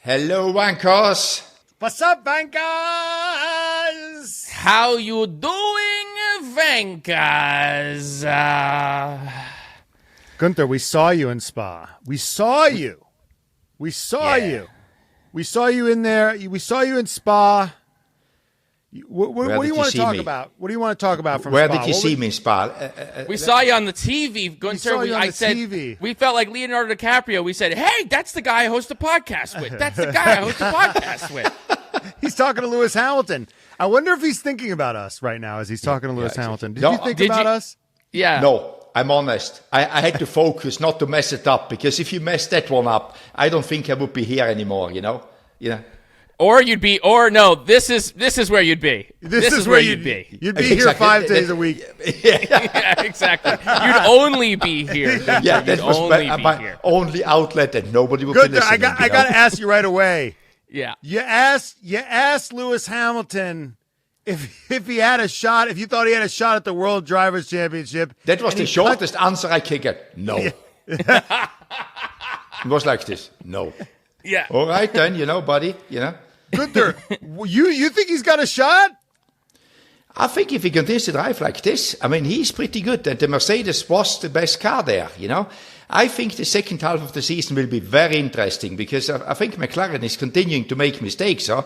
Hello, wankers. What's up, wankers? How you doing, wankers? Guenther, we saw you in Spa. We saw you. We saw you. We saw you in there. We saw you in Spa. What do you want to talk about? What do you want to talk about from Where Spa? did you see me in Spa? We saw you on the TV, Guenther. I said TV. We felt like Leonardo DiCaprio. We said, "Hey, that's the guy I host a podcast with. That's the guy I host a podcast with." He's talking to Lewis Hamilton. I wonder if he's thinking about us right now as he's talking to Lewis Hamilton. Did you think about us? Yeah. No, I'm honest. I had to focus not to mess it up, because if you mess that one up, I don't think I would be here anymore, you know? Yeah. Or you'd be, or no, this is where you'd be. This is where you'd be. You'd be here 5 days a week. Yeah, exactly. You'd only be here. Yeah, that was my only outlet, and nobody would be listening. I got to ask you right away. Yeah. You asked Lewis Hamilton if he had a shot, if you thought he had a shot at the World Drivers' Championship. That was the shortest answer I could get. No. Yeah. It was like this. No. Yeah. All right then, buddy, Guenther, you think he's got a shot? I think if he continues to drive like this, I mean, he's pretty good. And the Mercedes was the best car there, I think the second half of the season will be very interesting, because I think McLaren is continuing to make mistakes, huh?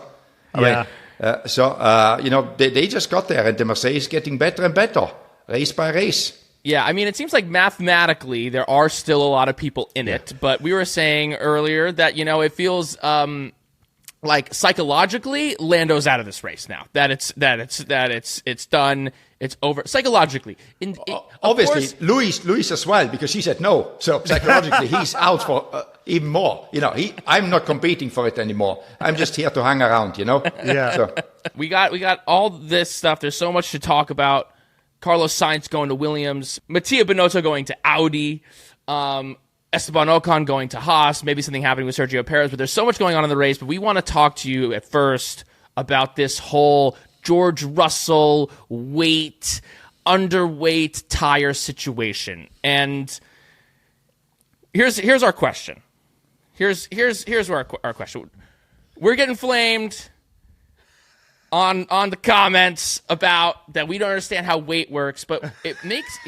Yeah. They just got there, and the Mercedes is getting better and better, race by race. Yeah, I mean, it seems like mathematically there are still a lot of people in it, but we were saying earlier that, it feels like psychologically Lando's out of this race now. That it's done, it's over psychologically. Obviously, Louis as well, because he said no. So psychologically, he's out for even more. I'm not competing for it anymore. I'm just here to hang around. Yeah. So. We got all this stuff. There's so much to talk about. Carlos Sainz going to Williams, Mattia Binotto going to Audi, Esteban Ocon going to Haas, maybe something happening with Sergio Perez, but there's so much going on in the race. But we want to talk to you at first about this whole George Russell underweight tire situation. And here's our question. Here's our question. We're getting flamed on the comments about that we don't understand how weight works, but it makes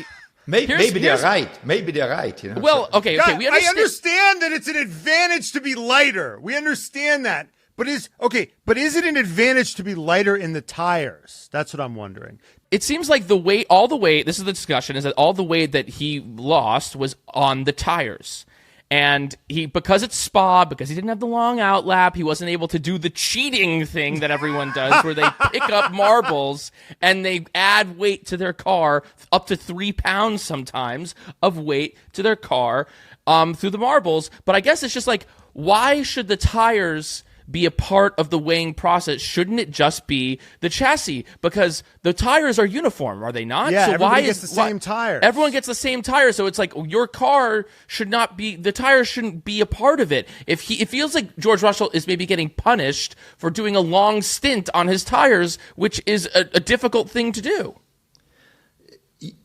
maybe they're right. Maybe they're right. Well, okay, God, we understand. I understand that it's an advantage to be lighter. We understand that, but is it an advantage to be lighter in the tires? That's what I'm wondering. It seems like all the weight. This is the discussion: is that all the weight that he lost was on the tires. And because it's Spa, because he didn't have the long out lap, he wasn't able to do the cheating thing that everyone does, where they pick up marbles and they add weight to their car, up to 3 pounds sometimes of weight to their car through the marbles. But I guess it's just like, why should the tires be a part of the weighing process? Shouldn't it just be the chassis? Because the tires are uniform, are they not? Yeah, so everybody gets the same tires. Everyone gets the same tire, so it's like your car should not be, the tires shouldn't be a part of it. It feels like George Russell is maybe getting punished for doing a long stint on his tires, which is a difficult thing to do.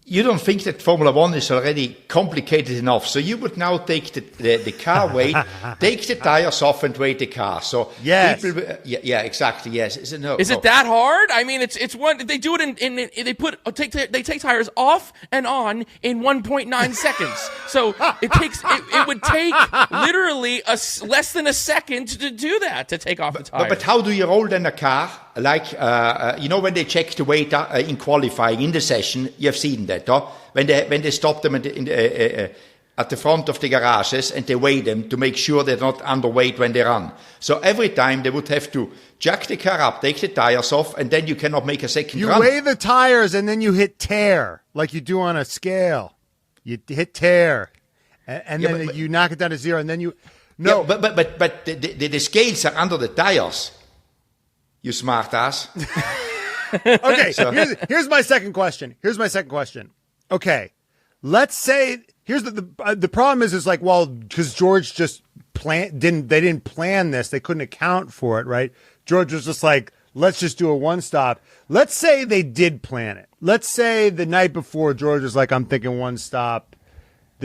You don't think that Formula One is already complicated enough? So you would now take the car weight, take the tires off, and weigh the car. So yes, yeah, exactly. Yes, is it that hard? I mean, it's one. They do it they take tires off and on in 1.9 seconds. So it would take literally less than a second to do that, to take off the tires. But how do you roll then a car? Like when they check the weight in qualifying in the session, you have seen that. When they stop them at the front of the garages and they weigh them to make sure they're not underweight when they run. So every time they would have to jack the car up, take the tires off, and then you cannot make a second run. You weigh the tires and then you hit tear like you do on a scale. You hit tear, and then you knock it down to zero, and then you no. Yeah, but the scales are under the tires. You smart ass. Okay, so here's my second question. Okay, let's say the problem is like, well, because George just didn't plan this, they couldn't account for it, right? George was just like, let's just do a one stop. Let's say they did plan it. Let's say the night before George was like, I'm thinking one stop.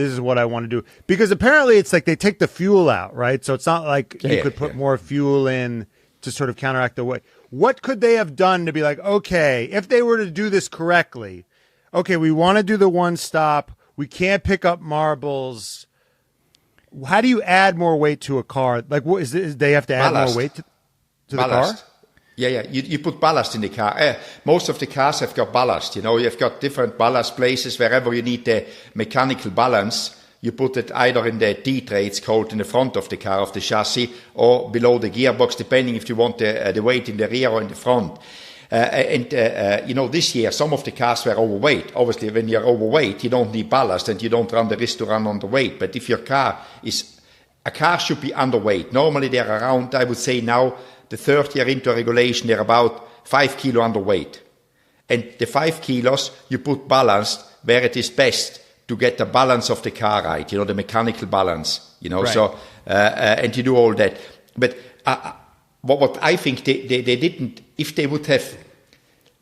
this is what I want to do. Because apparently it's like they take the fuel out, right? So it's not like you could put more fuel in to sort of counteract the weight. What could they have done to be like, okay, if they were to do this correctly, okay, we want to do the one stop. We can't pick up marbles. How do you add more weight to a car? Like, what is they have to add ballast. more weight to the car? Yeah. You put ballast in the car. Most of the cars have got ballast. You've got different ballast places wherever you need the mechanical balance. You put it either in the T-tray, it's called, in the front of the car, of the chassis, or below the gearbox, depending if you want the weight in the rear or in the front. This year, some of the cars were overweight. Obviously, when you're overweight, you don't need ballast and you don't run the risk to run underweight. But if your car should be underweight. Normally, they're around, I would say now, the third year into regulation, they're about 5 kilo underweight. And the 5 kilos, you put ballast where it is best to get the balance of the car right, the mechanical balance, Right. So, and you do all that. But what I think they didn't, if they would have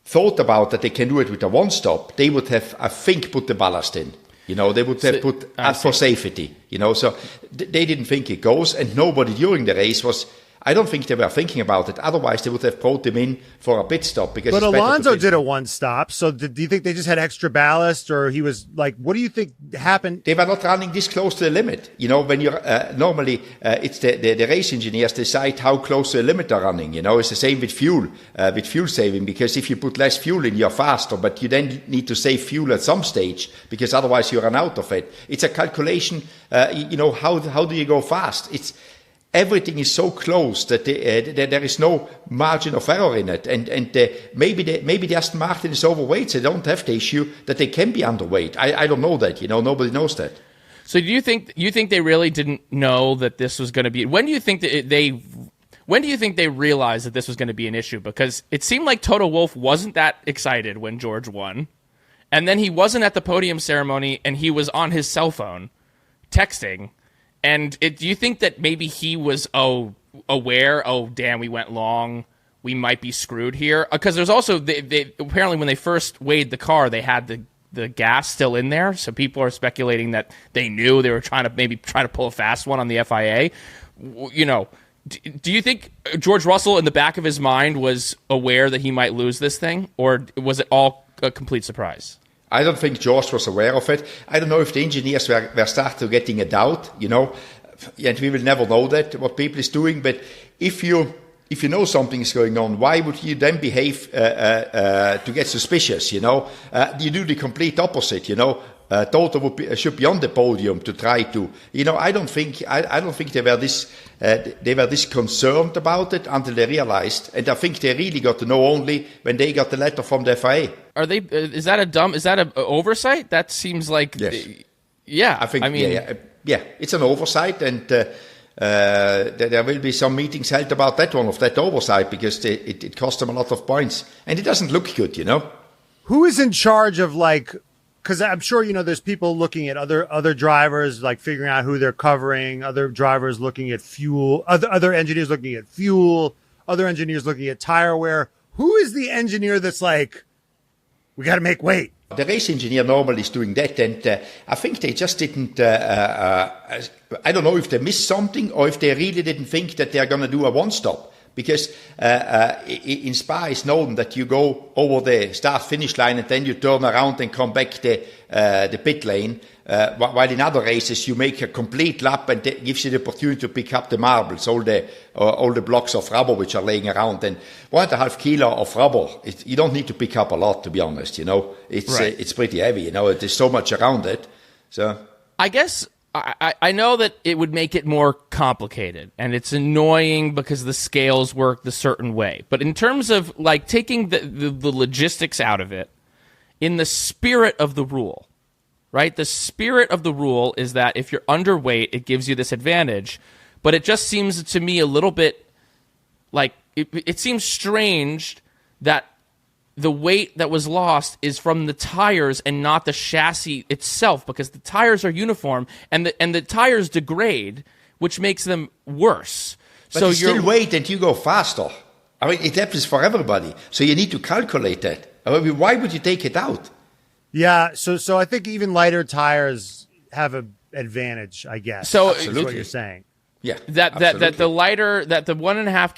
thought about that they can do it with a one-stop, they would have, I think, put the ballast in. They would have put for safety, so they didn't think it goes, and nobody during the race was, I don't think they were thinking about it. Otherwise, they would have brought him in for a pit stop. But Alonso did a one stop. So do you think they just had extra ballast, or he was like, what do you think happened? They were not running this close to the limit. When you're normally, it's the race engineers decide how close to the limit they're running. It's the same with fuel saving, because if you put less fuel in, you're faster, but you then need to save fuel at some stage because otherwise you run out of it. It's a calculation. How do you go fast? Everything is so close that there is no margin of error in it, and maybe the Aston Martin is overweight, so they don't have the issue that they can be underweight. I don't know that, nobody knows that. So do you think they really didn't know that this was going to be? When do you think that they realized that this was going to be an issue? Because it seemed like Toto Wolff wasn't that excited when George won, and then he wasn't at the podium ceremony, and he was on his cell phone texting. And do you think that maybe he was aware? Oh, damn, we went long. We might be screwed here. Because there's also they apparently when they first weighed the car, they had the gas still in there. So people are speculating that they knew they were trying to pull a fast one on the FIA. Do you think George Russell in the back of his mind was aware that he might lose this thing, or was it all a complete surprise? I don't think George was aware of it. I don't know if the engineers were starting getting a doubt, and we will never know that, what people is doing. But if you know something is going on, why would you then behave to get suspicious, You do the complete opposite, Toto should be on the podium to try to, I don't think they were this concerned about it until they realized, and I think they really got to know only when they got the letter from the FIA. Is that an oversight? That seems like, yes. Yeah. It's an oversight, and there will be some meetings held about that oversight, because it cost them a lot of points, and it doesn't look good, Who is in charge of, because I'm sure, there's people looking at other drivers, like figuring out who they're covering, other drivers looking at fuel, other engineers looking at fuel, other engineers looking at tire wear. Who is the engineer that's like, we got to make weight? The race engineer normally is doing that, and I think they just didn't, I don't know if they missed something or if they really didn't think that they're going to do a one-stop. Because in Spa it's known that you go over the start-finish line and then you turn around and come back the pit lane, while in other races you make a complete lap, and that gives you the opportunity to pick up the marbles, all the blocks of rubber which are laying around. And 1.5 kilo of rubber, you don't need to pick up a lot, to be honest. It's pretty heavy. There's so much around it. So I guess I know that it would make it more complicated, and it's annoying because the scales work the certain way. But in terms of taking the logistics out of it, in the spirit of the rule, right? The spirit of the rule is that if you're underweight, it gives you this advantage. But it just seems to me a little bit like it seems strange that the weight that was lost is from the tires and not the chassis itself, because the tires are uniform and the tires degrade, which makes them worse. But so you still wait and you go faster. It happens for everybody. So you need to calculate that. Why would you take it out? Yeah, so I think even lighter tires, have a advantage, I guess. So is what you're saying. Yeah, that the 1.5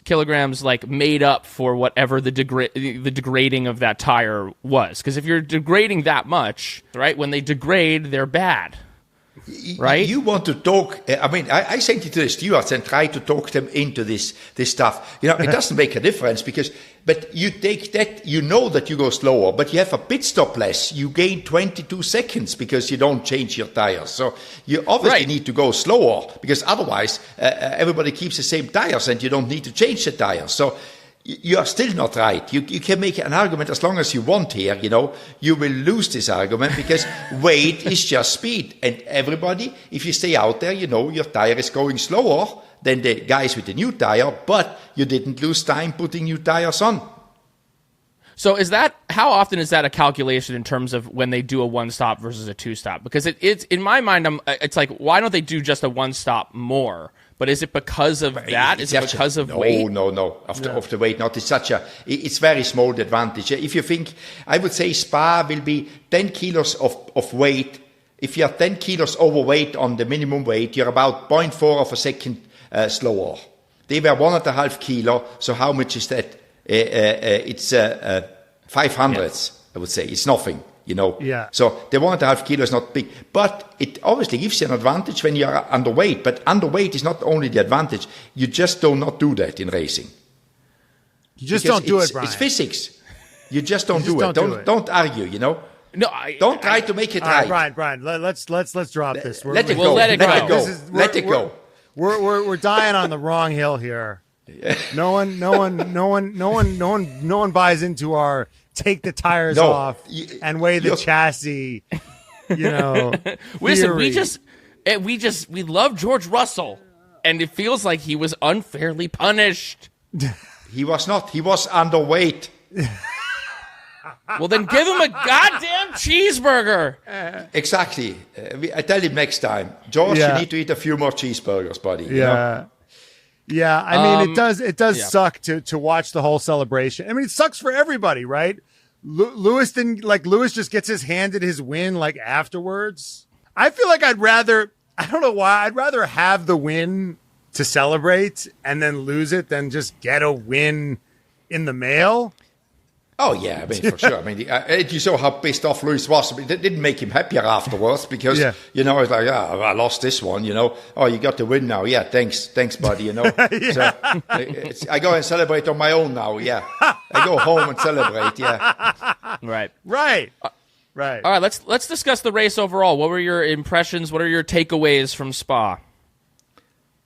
kilograms like made up for whatever the degrading of that tire was. Because if you're degrading that much, right, when they degrade, they're bad. Right? You want to talk. I mean, I sent it to the stewards and try to talk them into this stuff. You know, it doesn't make a difference but you take that, you know that you go slower, but you have a pit stop less. You gain 22 seconds because you don't change your tires. So you obviously need to go slower because otherwise everybody keeps the same tires and you don't need to change the tires. So you are still not right. You can make an argument as long as you want here, you know. You will lose this argument because weight is just speed. And everybody, if you stay out there, you know, your tire is going slower than the guys with the new tire, but you didn't lose time putting new tires on. So how often is that a calculation in terms of when they do a one-stop versus a two-stop? Because it's in my mind, it's like, why don't they do just a one-stop more? But is it because of that? Is it because of weight? No. Of the weight, not. It's very small, the advantage. If you think, I would say Spa will be 10 kilos of weight. If you're 10 kilos overweight on the minimum weight, you're about 0.4 of a second slower. They were 1.5 kilo, so how much is that? It's 500s, I would say. It's nothing. You know, so the 1.5 kilo is not big, but it obviously gives you an advantage when you are underweight. But underweight is not only the advantage; you just do not do that in racing. You just don't do it, Brian. It's physics. You just don't do it. Don't argue. You know. No, don't try to make it right. Brian. Let's drop this. Let it go. Let it go. We're dying on the wrong hill here. No one buys into our take the tires off and weigh the chassis. You know, listen, we love George Russell, and it feels like he was unfairly punished. He was not. He was underweight. Well, then give him a goddamn cheeseburger. Exactly. I tell him next time, George, you need to eat a few more cheeseburgers, buddy. Yeah. You know? Yeah, I mean, it does suck to watch the whole celebration. I mean, it sucks for everybody, right? Lewis just gets his handed his win like afterwards. I feel like I don't know why, I'd rather have the win to celebrate and then lose it than just get a win in the mail. Oh, yeah, I mean, for sure. I mean, you saw how pissed off Lewis was. I mean, it didn't make him happier afterwards because, you know, it's like, I lost this one, you know. Oh, you got the win now. Yeah, thanks, buddy, you know. So I go and celebrate on my own now, yeah. I go home and celebrate, yeah. Right. All right, let's discuss the race overall. What were your impressions? What are your takeaways from Spa?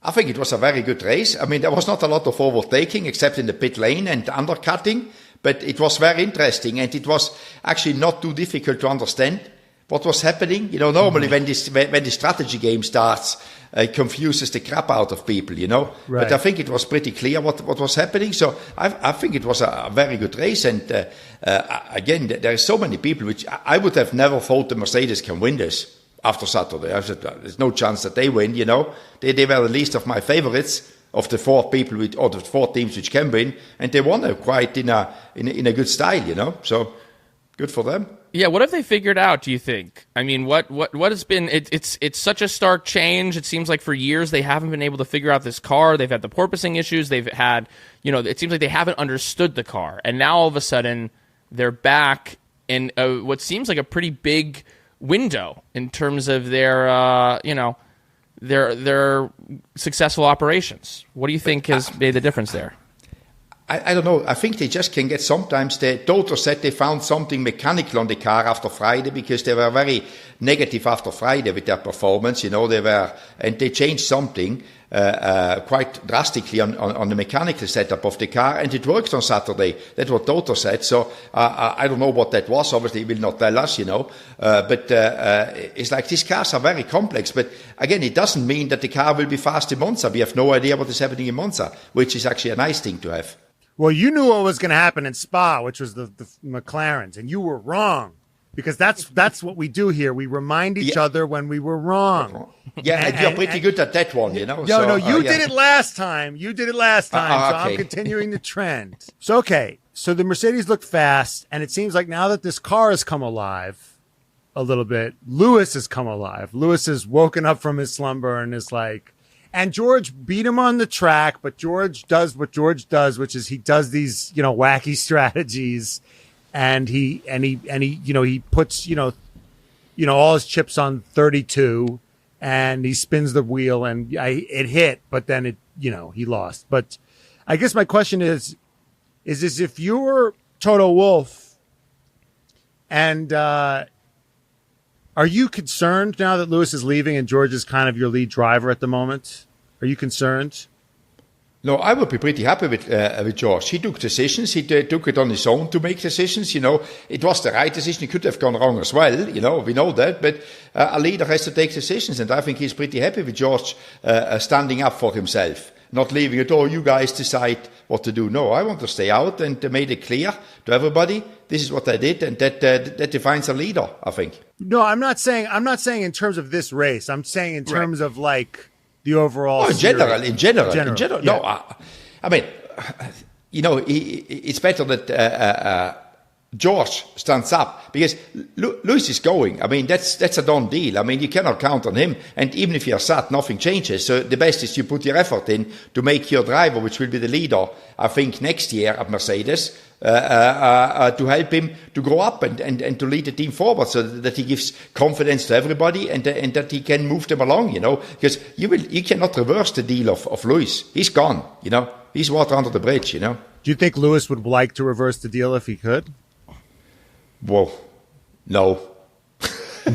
I think it was a very good race. I mean, there was not a lot of overtaking except in the pit lane and undercutting. But it was very interesting, and it was actually not too difficult to understand what was happening. You know, normally when the strategy game starts, it confuses the crap out of people, you know. Right. But I think it was pretty clear what was happening. So I think it was a very good race. And again, there are so many people which I would have never thought the Mercedes can win this after Saturday. I said, there's no chance that they win, you know. They were the least of my favorites of the four teams which can win, and they won it quite in a good style, you know. So good for them. Yeah, what have they figured out, do you think? I mean, what has been it's such a stark change. It seems like for years they haven't been able to figure out this car. They've had the porpoising issues. They've had, you know, it seems like they haven't understood the car. And now all of a sudden they're back in what seems like a pretty big window in terms of their their successful operations. What do you think has made the difference there? I don't know. I think they just can get sometimes. The Toto said they found something mechanical on the car after Friday because they were very negative after Friday with their performance. You know, they changed something quite drastically on the mechanical setup of the car, and it worked on Saturday. That's what Toto said. So I don't know what that was. Obviously, he will not tell us, you know. But it's like these cars are very complex. But again, it doesn't mean that the car will be fast in Monza. We have no idea what is happening in Monza, which is actually a nice thing to have. Well, you knew what was going to happen in Spa, which was the McLarens, and you were wrong. Because that's what we do here. We remind each other when we were wrong. Yeah, and you're pretty good at that one, you know. You did it last time. So I'm continuing the trend. So, okay. So the Mercedes looked fast, and it seems like now that this car has come alive, a little bit, Lewis has come alive. Lewis has woken up from his slumber and is like, and George beat him on the track, but George does what George does, which is he does these, wacky strategies, and he puts, all his chips on 32, and he spins the wheel, and it hit, but then he lost. But I guess my question is if you're Toto Wolff, and are you concerned now that Lewis is leaving and George is kind of your lead driver at the moment? Are you concerned? No, I would be pretty happy with George. He took decisions. He took it on his own to make decisions. It was the right decision. He could have gone wrong as well. We know that. But a leader has to take decisions, and I think he's pretty happy with George standing up for himself, not leaving it. Oh, you guys decide what to do. No, I want to stay out, and made it clear to everybody this is what I did, and that defines a leader, I think. No, I'm not saying in terms of this race. I'm saying in terms of like the overall. In general. Yeah. No, I mean, it's better that George stands up, because Lewis is going. I mean, that's a done deal. I mean, you cannot count on him. And even if you're sat, nothing changes. So the best is you put your effort in to make your driver, which will be the leader, I think, next year at Mercedes, to help him to grow up and to lead the team forward, so that he gives confidence to everybody, and that he can move them along, because you cannot reverse the deal of Lewis. He's gone, he's water under the bridge, Do you think Lewis would like to reverse the deal if he could? Well, no.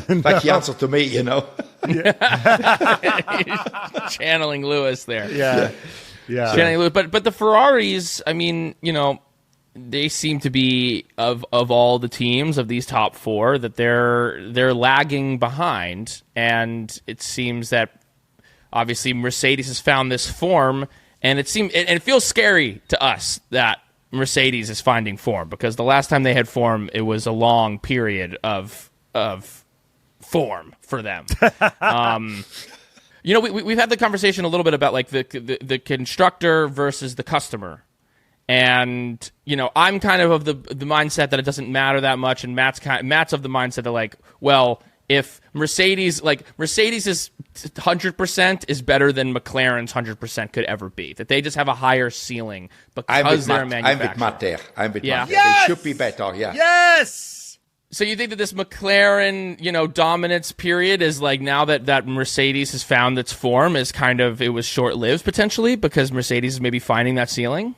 Like the answer to me, Channeling Lewis there. Yeah. Channeling Lewis. But the Ferraris, I mean, they seem to be of all the teams of these top four that they're lagging behind, and it seems that obviously Mercedes has found this form, and it feels scary to us that Mercedes is finding form, because the last time they had form, it was a long period of form for them. We've had the conversation a little bit about like the constructor versus the customer. And, I'm kind of the mindset that it doesn't matter that much, and Matt's of the mindset that, like, well, if Mercedes is 100% is better than McLaren's 100% could ever be, that they just have a higher ceiling because they're a manufacturer. I'm with Matt there. Matt there. Yes! They should be better, yeah. Yes! So you think that this McLaren, dominance period is like, now that Mercedes has found its form, is kind of, it was short-lived potentially because Mercedes is maybe finding that ceiling?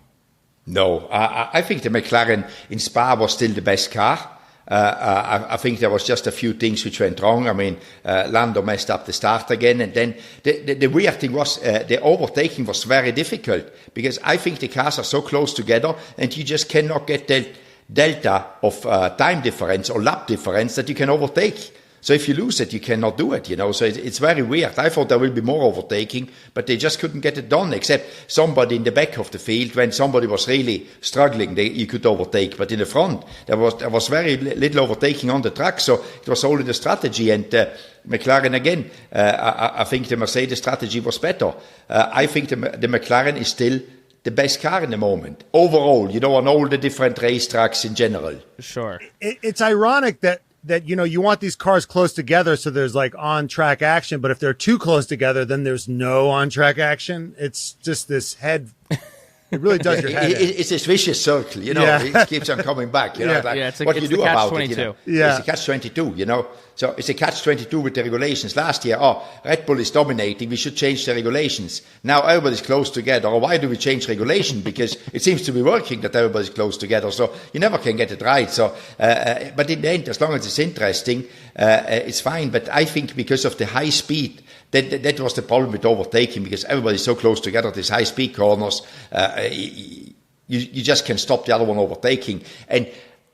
No, I think the McLaren in Spa was still the best car. I think there was just a few things which went wrong. I mean, Lando messed up the start again, and then the weird thing was the overtaking was very difficult, because I think the cars are so close together, and you just cannot get the delta of time difference or lap difference that you can overtake. So if you lose it, you cannot do it, So it's very weird. I thought there will be more overtaking, but they just couldn't get it done, except somebody in the back of the field, when somebody was really struggling, you could overtake. But in the front, there was very little overtaking on the track, so it was only the strategy. And McLaren, again, I think the Mercedes strategy was better. I think the McLaren is still the best car in the moment, overall, on all the different racetracks in general. Sure. It's ironic that you want these cars close together so there's like on-track action, but if they're too close together, then there's no on-track action. It's just this head. It really does your head. It's this vicious circle, It keeps on coming back. What do you do about it? It's a catch-22, So it's a catch-22 with the regulations. Last year, Red Bull is dominating, we should change the regulations. Now everybody's close together. Or why do we change regulation? Because it seems to be working that everybody's close together. So you never can get it right. So, but in the end, as long as it's interesting, it's fine. But I think because of the high speed, that was the problem with overtaking, because everybody's so close together, these high-speed corners, you just can stop the other one overtaking. And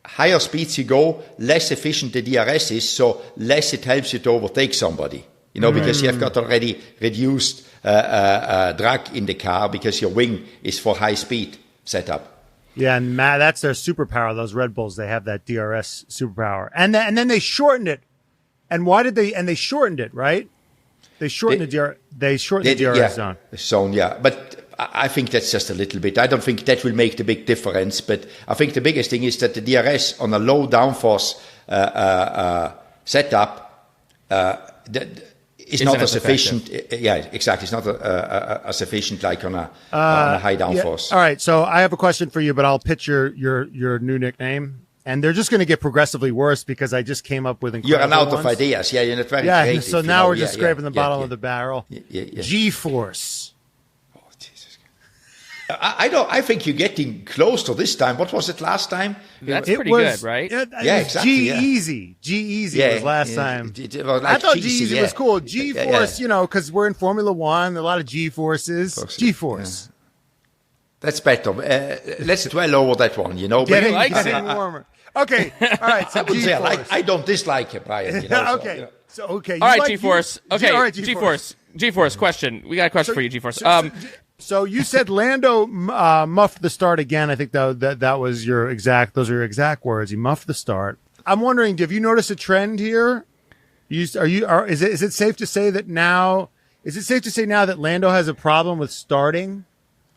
higher speeds you go, less efficient the DRS is, so less it helps you to overtake somebody. Because you have got already reduced drag in the car, because your wing is for high-speed setup. Yeah, and Matt, that's their superpower. Those Red Bulls, they have that DRS superpower, and then they shortened it. And why did they? And they shortened it, right? They shortened the DRS zone. Zone, yeah. But I think that's just a little bit. I don't think that will make the big difference. But I think the biggest thing is that the DRS on a low downforce setup is Isn't not as as efficient. Yeah, exactly. It's not as efficient like on a high downforce. All right, so I have a question for you, but I'll pitch your new nickname. And they're just going to get progressively worse because I just came up with incredible You're out of ones. ideas. Yeah, you're not very creative. So now we're just scraping the bottom of the barrel. Yeah. G-force. Oh, Jesus. I think you're getting close to this time. What was it last time? That's pretty good, right? Yeah, exactly. G-easy. G-easy was last time. It was I like thought G-easy was cool. G-force, Yeah. because we're in Formula One, a lot of G-forces. G-force. Yeah. That's better. Let's dwell over that one, Getting warmer. Okay, all right. So I don't dislike it, Brian. Okay. So okay. All right, G-force. Okay, all right, G-force. G-force. Question. We got a question for you, G-force. So you said Lando muffed the start again. I think that was your exact. Those are your exact words. He muffed the start. I'm wondering, have you noticed a trend here? Is it safe to say that now? Is it safe to say now that Lando has a problem with starting?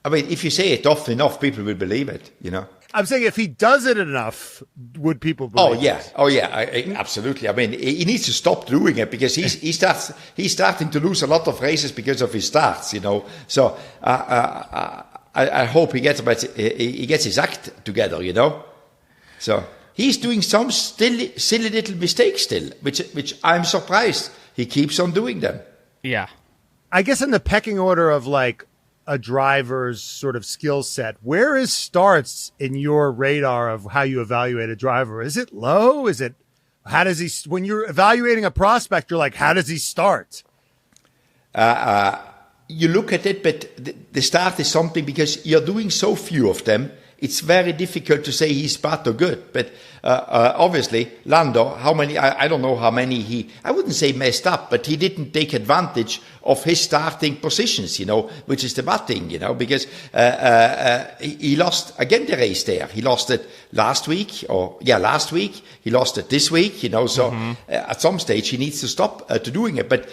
I mean, if you say it often enough, people will believe it. I'm saying if he does it enough, would people believe it? Oh yeah, absolutely. I mean, he needs to stop doing it because he's starting to lose a lot of races because of his starts. So I hope he gets his act together. So he's doing some silly little mistakes still, which I'm surprised he keeps on doing them. Yeah, I guess in the pecking order of like a driver's sort of skill set, where is starts in your radar of how you evaluate a driver? Is it low? How does he, when you're evaluating a prospect, you're like, how does he start? You look at it, but the start is something because you're doing so few of them. It's very difficult to say he's bad or good. But obviously, Lando, how many, I don't know how many I wouldn't say messed up, but he didn't take advantage of his starting positions, which is the bad thing, because he lost again the race there. He lost it last week. He lost it this week, so at some stage he needs to stop to doing it. But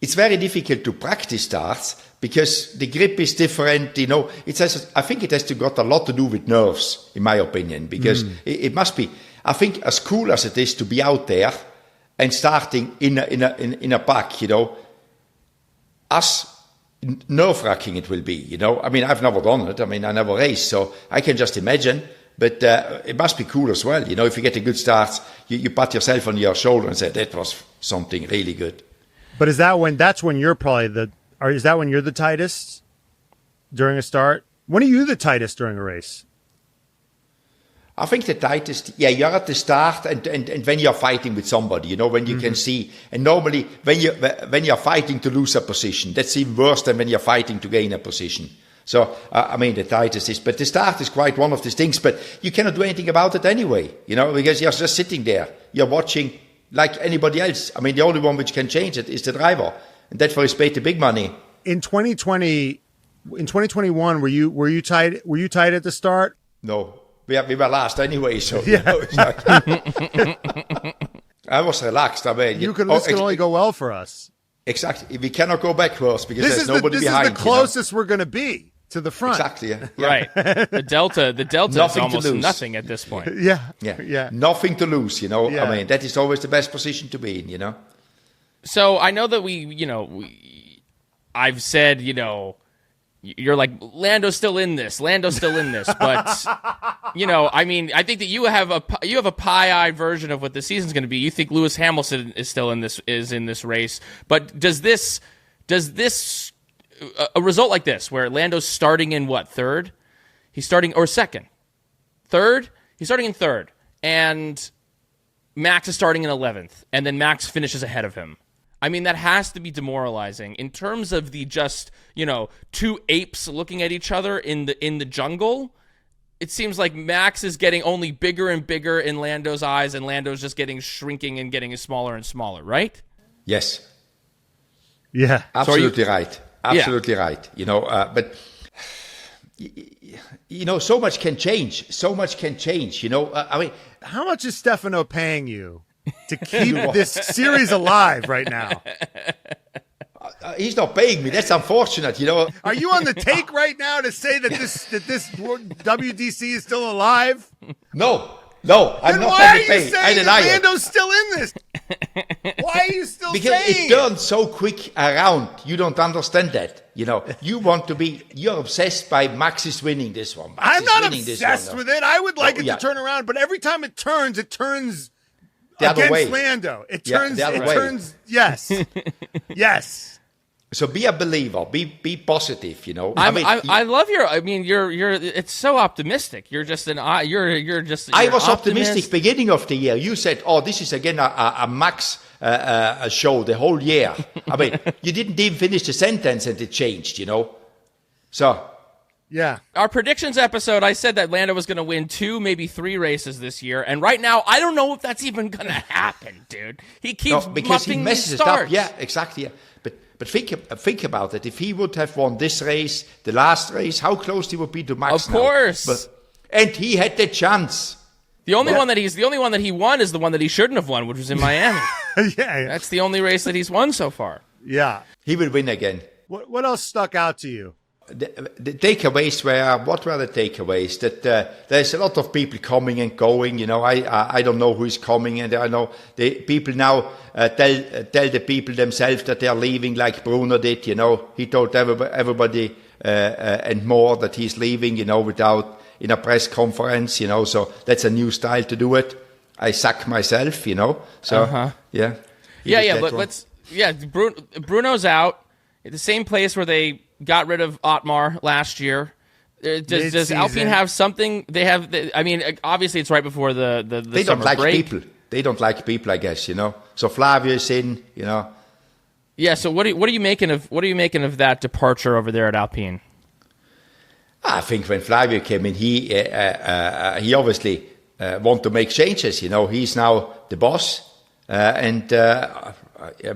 it's very difficult to practice starts because the grip is different. I think it has got a lot to do with nerves, in my opinion, because it must be. I think as cool as it is to be out there and starting in a pack, as nerve-wracking it will be. I mean, I've never done it. I mean, I never raced, so I can just imagine. But it must be cool as well. If you get a good start, you pat yourself on your shoulder and say that was something really good. But is that when you're probably is that when you're the tightest during a start? When are you the tightest during a race? I think the tightest, you're at the start and when you're fighting with somebody, when you can see. And normally when you're fighting to lose a position, that's even worse than when you're fighting to gain a position. So, I mean, the tightest is, but the start is quite one of these things, but you cannot do anything about it anyway, because you're just sitting there. You're watching like anybody else. I mean, the only one which can change it is the driver. And that's why he's paid the big money. In 2021, were you tight? Were you tight at the start? No. We were last anyway, so yeah. I was relaxed. I mean, this can only go well for us. Exactly. We cannot go backwards because there's nobody behind. This is the closest we're going to be to the front. Exactly. Yeah. Right. The delta is almost nothing at this point. Yeah. Nothing to lose. Yeah. I mean, that is always the best position to be in. So I know that I've said, you're like, Lando's still in this, but I mean, I think that you have a pie-eyed version of what the season's going to be. You think Lewis Hamilton is still in this race, but does this a result like this where Lando's starting in what, third? He's starting or second, third. He's starting in third, and Max is starting in 11th, and then Max finishes ahead of him. I mean, that has to be demoralizing in terms of the just, two apes looking at each other in the jungle. It seems like Max is getting only bigger and bigger in Lando's eyes, and Lando's just getting shrinking and getting smaller and smaller, right? Yes. Yeah. Absolutely right. Absolutely right. But so much can change. I mean, how much is Stefano paying you to keep this series alive right now? He's not paying me. That's unfortunate, Are you on the take right now to say that this WDC is still alive? No, I'm then not why on are the you pay. saying that Lando's still in this? Why are you still because saying it turns so quick around. You don't understand that. You're obsessed by Max is winning this one. Max I'm not is obsessed with it. I would like it to turn around, but every time it turns the other against way. Lando. It turns. The other It way. turns. Yes. Yes. So be a believer. Be positive. I love your. I mean, you're. It's so optimistic. You're just an. You're just. I was optimist. optimistic beginning of the year. You said, "Oh, this is again a Max a show the whole year." I mean, you didn't even finish the sentence and it changed. So. Yeah. Our predictions episode, I said that Lando was going to win 2, maybe 3 races this year, and right now I don't know if that's even going to happen, dude. He keeps because he messes these it up. starts. Yeah, exactly. Yeah. But think about it. If he would have won this race, the last race, how close he would be to Max. Of course. And he had the chance. The only one that he won is the one that he shouldn't have won, which was in Miami. Yeah. That's the only race that he's won so far. Yeah. He will win again. What else stuck out to you? The takeaways what were the takeaways? That there's a lot of people coming and going. I don't know who is coming, and I know the people now tell the people themselves that they are leaving, like Bruno did. He told everybody and more that he's leaving. Without in a press conference. So that's a new style to do it. I suck myself. So yeah. Bruno's out at the same place where they got rid of Otmar last year. Does Alpine have something? Obviously it's right before the they summer don't like break. people. They don't like people, I guess. So Flavio is in. Yeah. So what are you making of that departure over there at Alpine? I think when Flavio came in, he obviously want to make changes. He's now the boss, and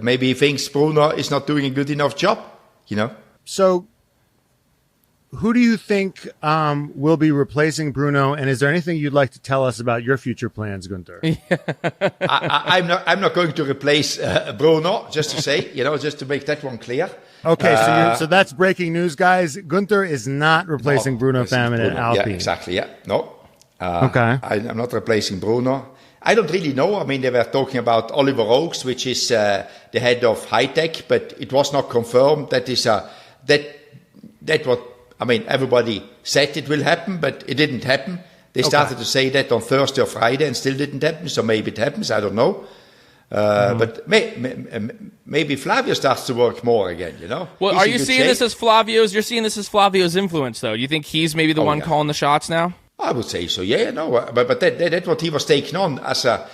maybe he thinks Bruno is not doing a good enough job. So, who do you think will be replacing Bruno? And is there anything you'd like to tell us about your future plans, Guenther? I'm not going to replace Bruno. Just to say, just to make that one clear. Okay, so that's breaking news, guys. Guenther is not replacing Bruno Famin at Alpine. Yeah, exactly. Yeah, no. Okay. I'm not replacing Bruno. I don't really know. I mean, they were talking about Oliver Oakes, which is the head of high tech, but it was not confirmed. That is that what I mean. Everybody said it will happen, but it didn't happen. They started to say that on Thursday or Friday, and still didn't happen. So maybe it happens. I don't know. But maybe Flavio starts to work more again. Well, are you seeing this as Flavio's? You're seeing this as Flavio's influence, though. You think he's maybe the one calling the shots now? I would say so. Yeah, no, but that's what he was taking on as a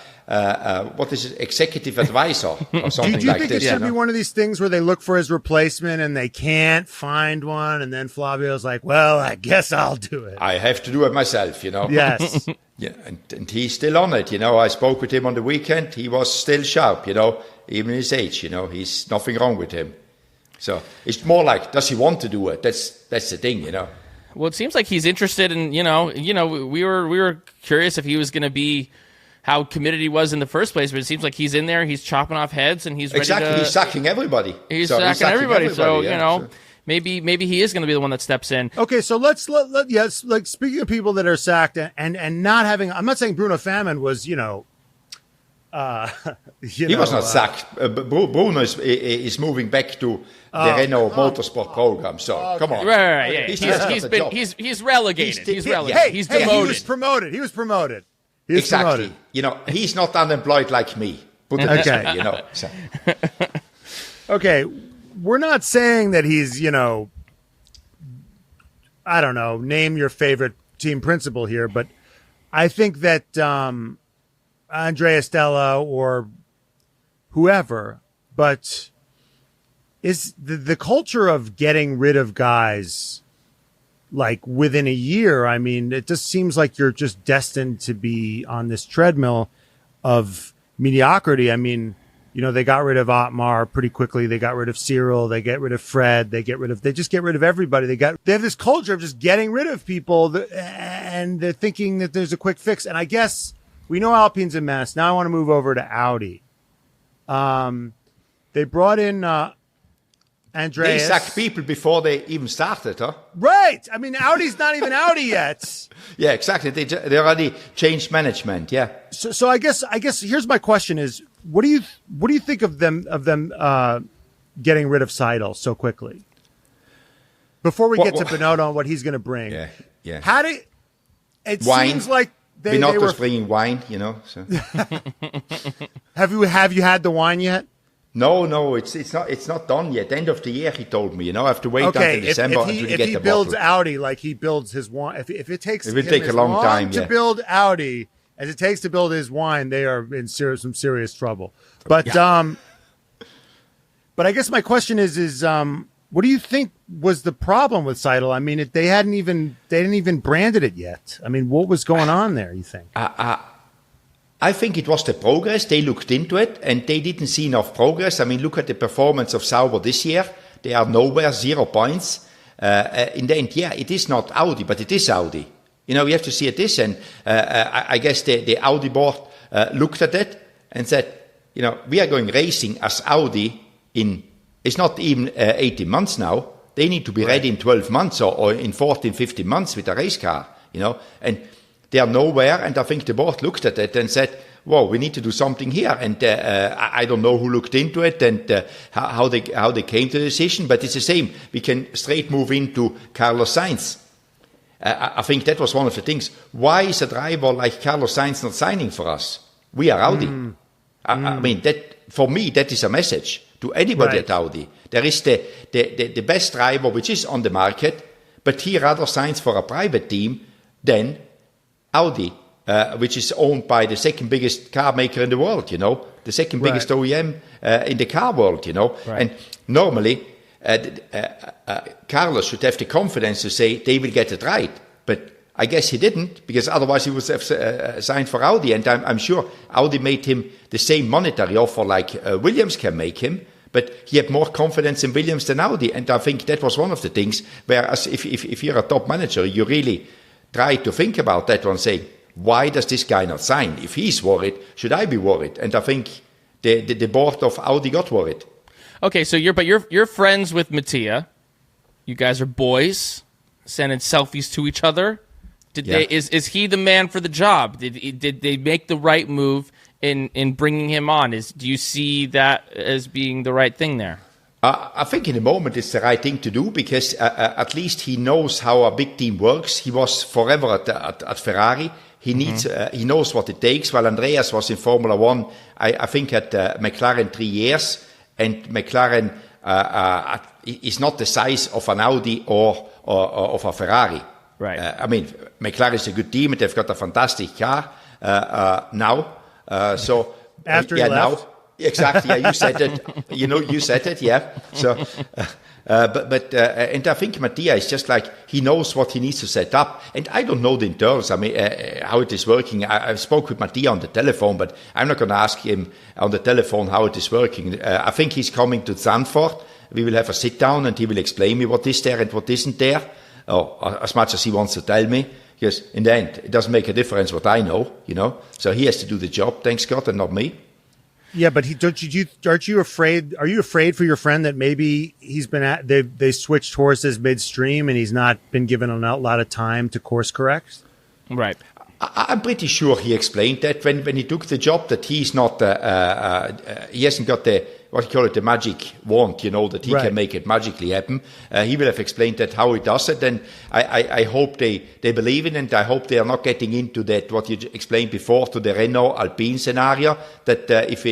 what is it, executive advisor or something like this. Do you think it should be one of these things where they look for his replacement and they can't find one, and then Flavio's like, "Well, I guess I'll do it. I have to do it myself." Yes. Yeah, and he's still on it. I spoke with him on the weekend. He was still sharp. Even his age. He's nothing wrong with him. So it's more like, does he want to do it? That's the thing. Well, it seems like he's interested in, we were curious if he was going to be how committed he was in the first place, but it seems like he's in there, he's chopping off heads, and he's ready exactly. He's sacking everybody. He's sacking everybody. So, maybe he is going to be the one that steps in. Okay, so let's like speaking of people that are sacked and not having. I'm not saying Bruno Famin was, he was not sacked. Bruno is moving back to the Renault Motorsport program. So come on, right. Yeah. He's relegated. He's relegated. He's demoted. He was promoted. Exactly. He's not unemployed like me. Put it this way, So. Okay, we're not saying that he's, I don't know, name your favorite team principal here, but I think that Andrea Stella or whoever, but is the culture of getting rid of guys like within a year. I mean, it just seems like you're just destined to be on this treadmill of mediocrity. I mean, they got rid of Otmar pretty quickly. They got rid of Cyril. They get rid of Fred. They just get rid of everybody. They have this culture of just getting rid of people and they're thinking that there's a quick fix. And I guess we know Alpine's a mess. Now I want to move over to Audi. They brought in, Andreas. They sacked people before they even started, huh? Right. I mean, Audi's not even Audi yet. Yeah, exactly. They already changed management. Yeah. So I guess here's my question: is what do you think of them getting rid of Seidel so quickly? Before we get to Binotto and what he's going to bring, yeah. How do it wine. Seems like Binotto's they were bringing wine, So. Have you had the wine yet? No, it's not done yet. End of the year, he told me. I have to wait until December until you get the bottle. If he builds Audi like he builds his wine, if it takes it will take a long time to build Audi as it takes to build his wine, they are in some serious trouble. But but I guess my question is what do you think was the problem with Seidel? I mean, they didn't even branded it yet. I mean, what was going on there? You think? I think it was the progress. They looked into it and they didn't see enough progress. I mean, look at the performance of Sauber this year. They are nowhere, 0 points. In the end, it is not Audi, but it is Audi. We have to see it this. And I guess the Audi board looked at it and said, we are going racing as Audi it's not even 18 months now. They need to be ready in 12 months or in 14, 15 months with a race car, and they are nowhere. And I think the board looked at it and said, whoa, we need to do something here. And I don't know who looked into it and how they came to the decision, but it's the same. We can straight move into Carlos Sainz. I think that was one of the things. Why is a driver like Carlos Sainz not signing for us? We are Audi. I mean, that for me, that is a message to anybody at Audi. There is the best driver which is on the market, but he rather signs for a private team than Audi, which is owned by the second biggest car maker in the world, the second biggest OEM in the car world, And normally, Carlos should have the confidence to say they will get it right. But I guess he didn't, because otherwise he would have signed for Audi. And I'm sure Audi made him the same monetary offer like Williams can make him. But he had more confidence in Williams than Audi. And I think that was one of the things where, if you're a top manager, you really try to think about that one, saying, why does this guy not sign? If he's worried, should I be worried? And I think the board of Audi got worried. Okay, so you're friends with Mattia. You guys are boys, sending selfies to each other. Is he the man for the job? Did they make the right move in bringing him on? Do you see that as being the right thing there? I think in the moment it's the right thing to do, because at least he knows how a big team works. He was forever at Ferrari. He needs. He knows what it takes. While Andreas was in Formula One, I think at McLaren 3 years, and McLaren is not the size of an Audi or of a Ferrari. Right. I mean, McLaren is a good team, and they've got a fantastic car now. So after he left. Now, exactly. Yeah, you said it. You said it. Yeah. So, but and I think Mattia is just like, he knows what he needs to set up. And I don't know the internals. I mean, how it is working. I spoke with Mattia on the telephone, but I'm not going to ask him on the telephone how it is working. I think he's coming to Zandvoort. We will have a sit down, and he will explain me what is there and what isn't there, or as much as he wants to tell me. Because in the end, it doesn't make a difference what I know, So he has to do the job, thanks God, and not me. Yeah, but aren't you afraid? Are you afraid for your friend that maybe he's been they switched horses midstream and he's not been given a lot of time to course correct? Right. I'm pretty sure he explained that when he took the job, that he's not he hasn't got the the magic wand, that he can make it magically happen. He will have explained that how he does it, and I hope they believe in it, and I hope they are not getting into that, what you explained before, to the Renault Alpine scenario, that if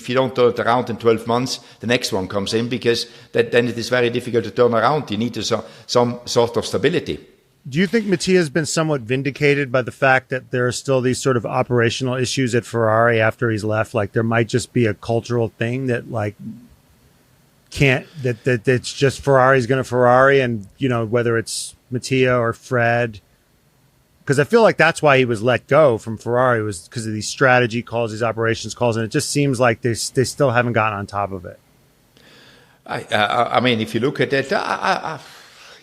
you don't turn it around in 12 months, the next one comes in, because then it is very difficult to turn around. You need some sort of stability. Do you think Mattia has been somewhat vindicated by the fact that there are still these sort of operational issues at Ferrari after he's left? Like, there might just be a cultural thing that that it's just Ferrari's going to Ferrari, and whether it's Mattia or Fred, because I feel like that's why he was let go from Ferrari, was because of these strategy calls, these operations calls, and it just seems like they still haven't gotten on top of it. I mean, if you look at it,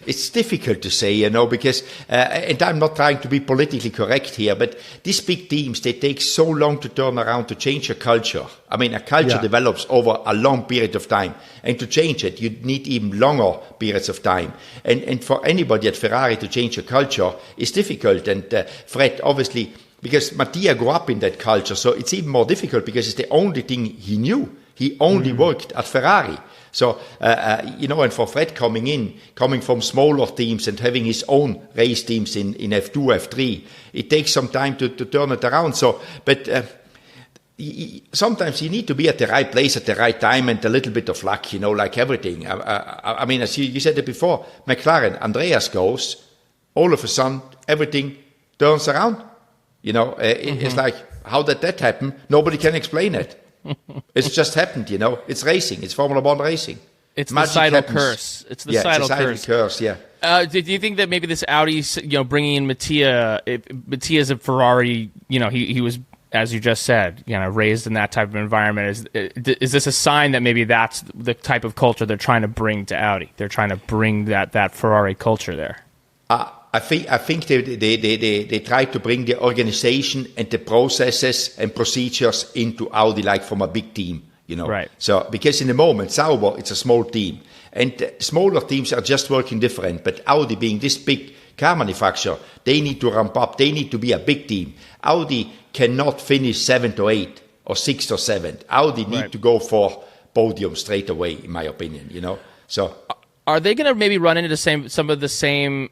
it's difficult to say, because, and I'm not trying to be politically correct here, but these big teams, they take so long to turn around, to change a culture. I mean, a culture develops over a long period of time, and to change it, you need even longer periods of time. And for anybody at Ferrari to change a culture is difficult. And Fred, obviously, because Mattia grew up in that culture, so it's even more difficult because it's the only thing he knew. He only worked at Ferrari. So, and for Fred coming from smaller teams and having his own race teams in F2, F3, it takes some time to turn it around. So, but sometimes you need to be at the right place at the right time and a little bit of luck, like everything. I mean, as you said it before, McLaren, Andreas goes, all of a sudden, everything turns around. It's like, how did that happen? Nobody can explain it. It's just happened, It's racing. It's Formula One racing. It's Magic the Seidel happens. curse. It's the It's Seidel a curse. Yeah. Do you think that maybe this Audi, bringing in Mattia's a Ferrari, he was, as you just said, raised in that type of environment. Is this a sign that maybe that's the type of culture they're trying to bring to Audi? They're trying to bring that Ferrari culture there. I think they try to bring the organization and the processes and procedures into Audi, like from a big team, Right. So because in the moment, Sauber, it's a small team, and smaller teams are just working different. But Audi, being this big car manufacturer, they need to ramp up. They need to be a big team. Audi cannot finish 7th or 8th or 6th or 7th. Audi need to go for podium straight away, in my opinion. So are they going to maybe run into some of the same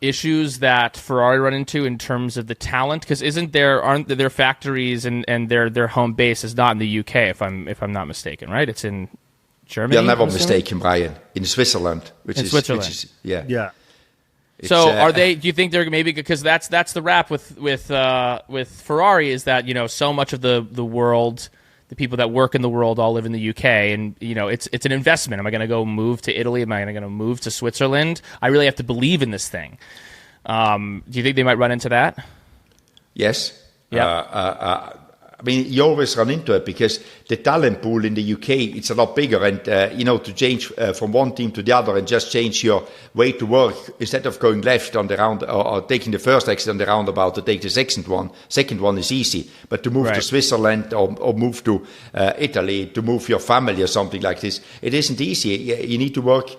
issues that Ferrari run into in terms of the talent? Because aren't their factories and their home base is not in the UK, if I'm not mistaken, right? It's in Germany. You're never mistaken, Brian. In Switzerland, which is Yeah. So are they? Do you think they're maybe, because that's the rap with Ferrari, is that so much of the world, the people that work in the world all live in the UK, and it's an investment. Am I going to go move to Italy? Am I going to move to Switzerland? I really have to believe in this thing. Do you think they might run into that? Yes. Yeah. I mean, you always run into it because the talent pool in the UK, it's a lot bigger. And, to change from one team to the other and just change your way to work, instead of going left on the round or taking the first exit on the roundabout to take the second one is easy. But to move to Switzerland or move to Italy, to move your family or something like this, it isn't easy. You need to work.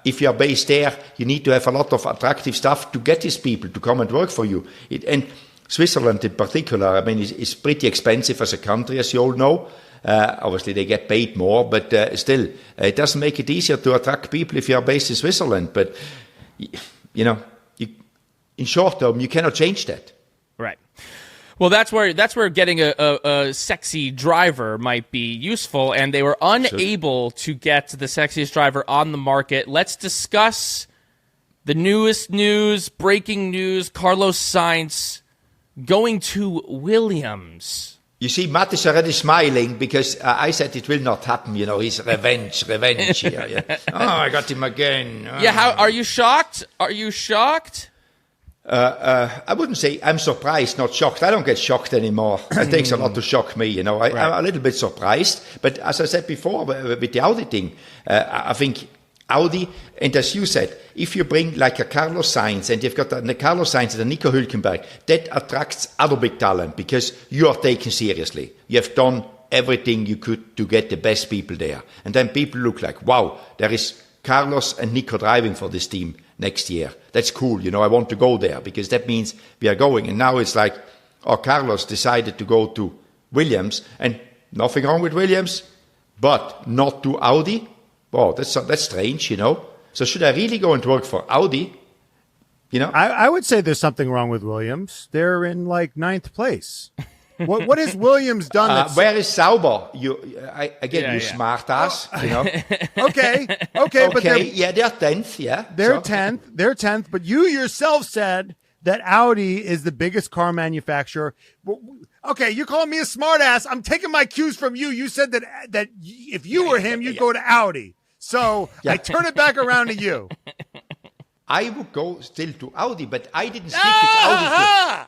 If you're based there, you need to have a lot of attractive stuff to get these people to come and work for you. And Switzerland in particular, I mean, is pretty expensive as a country, as you all know. Obviously, they get paid more, but still, it doesn't make it easier to attract people if you are based in Switzerland. But, in short term, you cannot change that. Right. Well, that's where getting a sexy driver might be useful, and they were unable to get the sexiest driver on the market. Let's discuss the newest news, breaking news: Carlos Sainz going to Williams. You see, Matt is already smiling because I said it will not happen. He's revenge here. Yeah. Oh, I got him again. Oh. Yeah, are you shocked? Are you shocked? I wouldn't say I'm surprised, not shocked. I don't get shocked anymore. It takes a lot to shock me, I'm a little bit surprised. But as I said before, with the Audi thing, I think Audi, and as you said, if you bring like a Carlos Sainz, and you've got a Carlos Sainz and a Nico Hülkenberg, that attracts other big talent because you are taken seriously. You have done everything you could to get the best people there. And then people look like, wow, there is Carlos and Nico driving for this team next year. That's cool, I want to go there because that means we are going. And now it's like, Carlos decided to go to Williams, and nothing wrong with Williams, but not to Audi. Wow, that's strange, So should I really go and work for Audi? I would say there's something wrong with Williams. They're in like 9th place. What has Williams done? Where is Sauber? You smart ass. Okay, but they're 10th. Yeah, they're 10th. They're 10th. But you yourself said that Audi is the biggest car manufacturer. Okay, you're calling me a smart ass. I'm taking my cues from you. You said that if you were him, you'd go to Audi. So I turn it back around to you. I would go still to Audi, but I didn't speak with Audi.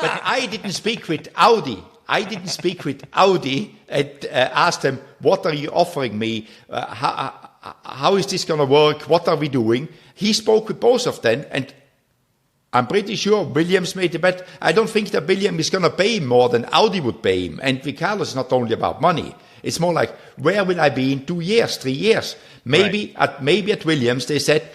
But I didn't speak with Audi. I didn't speak with Audi and asked them, what are you offering me? How is this going to work? What are we doing? He spoke with both of them, and I'm pretty sure Williams made the bet. I don't think that Williams is going to pay him more than Audi would pay him. And with Carlos, it's not only about money. It's more like, where will I be in 2 years, 3 years? Maybe at Williams, they said,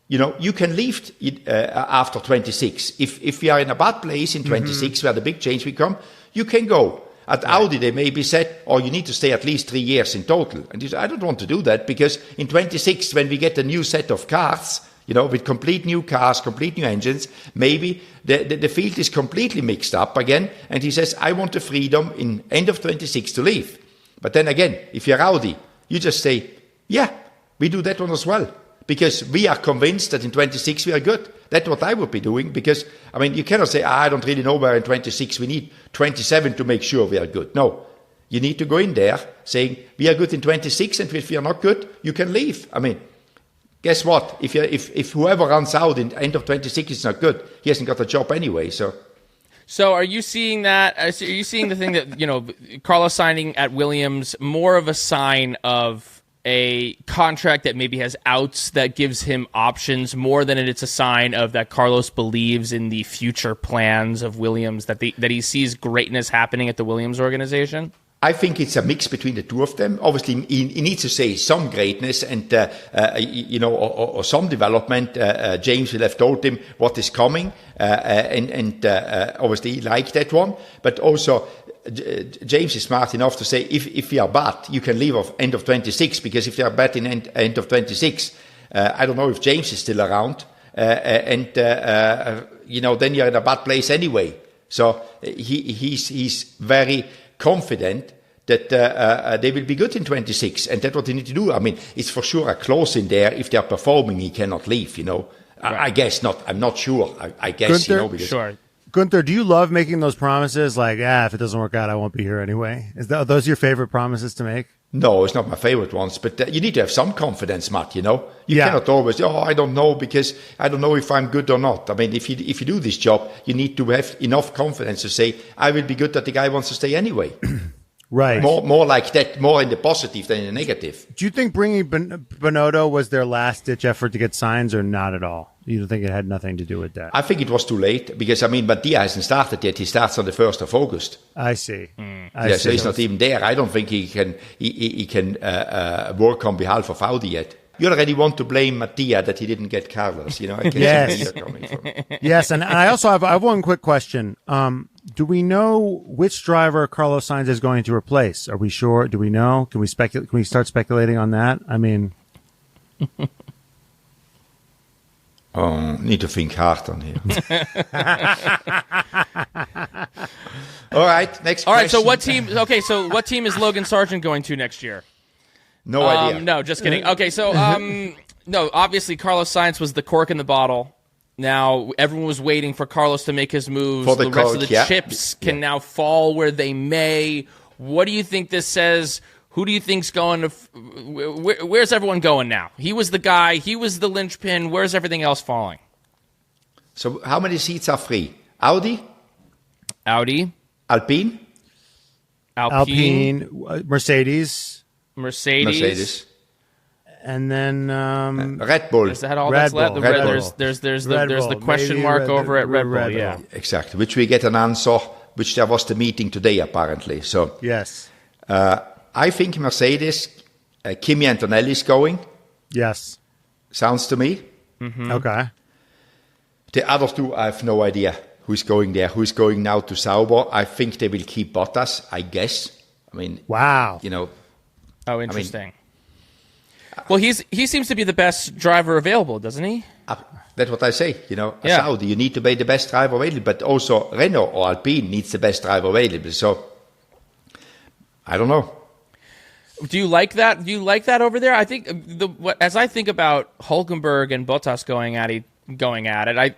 you can leave after 26. If we are in a bad place in 26, where the big change will come, you can go. At Audi, they maybe said, you need to stay at least 3 years in total. And he said, I don't want to do that, because in 26, when we get a new set of cars, with complete new cars, complete new engines, maybe the field is completely mixed up again. And he says, I want the freedom in end of 26 to leave. But then again, if you're Audi, you just say, yeah, we do that one as well. Because we are convinced that in 26 we are good. That's what I would be doing. Because, you cannot say, I don't really know where in 26 we need 27 to make sure we are good. No. You need to go in there saying, we are good in 26, and if we are not good, you can leave. Guess what? If whoever runs out in end of 26 is not good, he hasn't got a job anyway. So are you seeing that? Are you seeing the thing that, Carlos signing at Williams, more of a sign of a contract that maybe has outs that gives him options more than it's a sign of that Carlos believes in the future plans of Williams, that he sees greatness happening at the Williams organization? I think it's a mix between the two of them. Obviously, he needs to say some greatness and, or some development. James will have told him what is coming, and obviously he liked that one. But also, James is smart enough to say, if we are bad, you can leave off end of 26, because if they are bad in end of 26, I don't know if James is still around, then you're in a bad place anyway. So he's very confident that they will be good in 26, and that's what they need to do. It's for sure a clause in there. If they are performing, he cannot leave. Right. I guess not. I'm not sure. I guess Guenther, because sure. Guenther, do you love making those promises? Like, if it doesn't work out, I won't be here anyway. Are those your favorite promises to make? No, it's not my favorite ones, but you need to have some confidence, Matt, You cannot always, I don't know, because I don't know if I'm good or not. If you do this job, you need to have enough confidence to say, I will be good, that the guy wants to stay anyway. Right. More like that, more in the positive than in the negative. Do you think bringing Binotto was their last-ditch effort to get Sainz, or not at all? You don't think it had nothing to do with that? I think it was too late, because, Mattia hasn't started yet. He starts on the 1st of August. I see. So he's not even there. I don't think he can work on behalf of Audi yet. You already want to blame Mattia that he didn't get Carlos. I can see where you're coming from. Yes, and I also have one quick question. Do we know which driver Carlos Sainz is going to replace? Are we sure? Do we know? Can we speculate? Can we start speculating on that? Need to think hard on here. All right, next question. All right, so what team? Okay, so what team is Logan Sargent going to next year? No idea. No, just kidding. Okay, so no, obviously Carlos Sainz was the cork in the bottle. Now everyone was waiting for Carlos to make his moves. For the rest of the chips can now fall where they may. What do you think this says? Who do you think's going to? Where's everyone going now? He was the guy. He was the linchpin. Where's everything else falling? So how many seats are free? Audi, Alpine, Mercedes, and then Red Bull. Is that all Red that's left? Bull. There's the question mark over at Red Bull. Yeah, exactly. Which we get an answer. Which there was the meeting today apparently. So yes, I think Mercedes, Kimi Antonelli is going. Yes, sounds to me. Mm-hmm. Okay. The other two, I have no idea who's going there. Who's going now to Sauber? I think they will keep Bottas. I guess. Wow. Oh, interesting. Well, he seems to be the best driver available, doesn't he? That's what I say. Saudi, you need to be the best driver available, but also Renault or Alpine needs the best driver available. So, I don't know. Do you like that? Do you like that over there? I think as I think about Hülkenberg and Bottas going at it,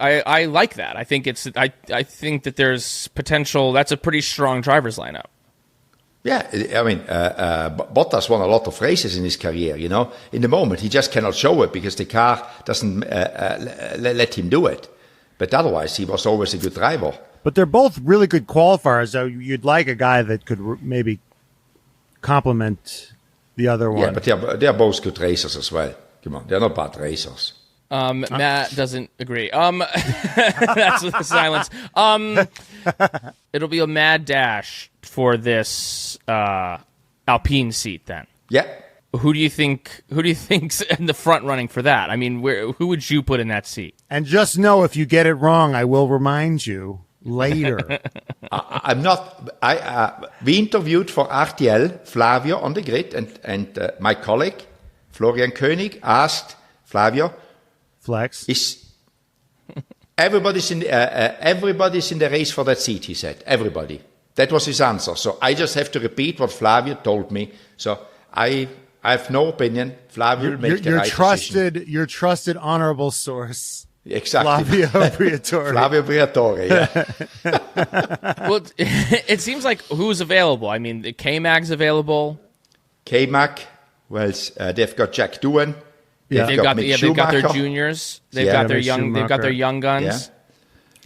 I like that. I think I think that there's potential. That's a pretty strong drivers lineup. Yeah, Bottas won a lot of races in his career, In the moment, he just cannot show it because the car doesn't let him do it. But otherwise, he was always a good driver. But they're both really good qualifiers, so you'd like a guy that could maybe complement the other one. Yeah, but they're both good racers as well. Come on, they're not bad racers. Matt doesn't agree. That's the silence. It'll be a mad dash for this Alpine seat then. Yeah. who do you think's in the front running for that? I mean, who would you put in that seat? And just know, if you get it wrong, I will remind you later. I'm not. We interviewed for RTL Flavio on the grid, and my colleague Florian König asked Flavio, Flex. Everybody's in the race for that seat, he said. Everybody. That was his answer. So I just have to repeat what Flavio told me. So I have no opinion. Flavio will make the right decision. Your trusted, honorable source. Exactly. Flavio Briatore. Flavio Briatore, yeah. Well, it seems like who's available? I mean, the K-Mag's available. K-Mag, well, they've got Jack Doohan. Yeah. They've got their juniors. They've got their young guns. Yeah.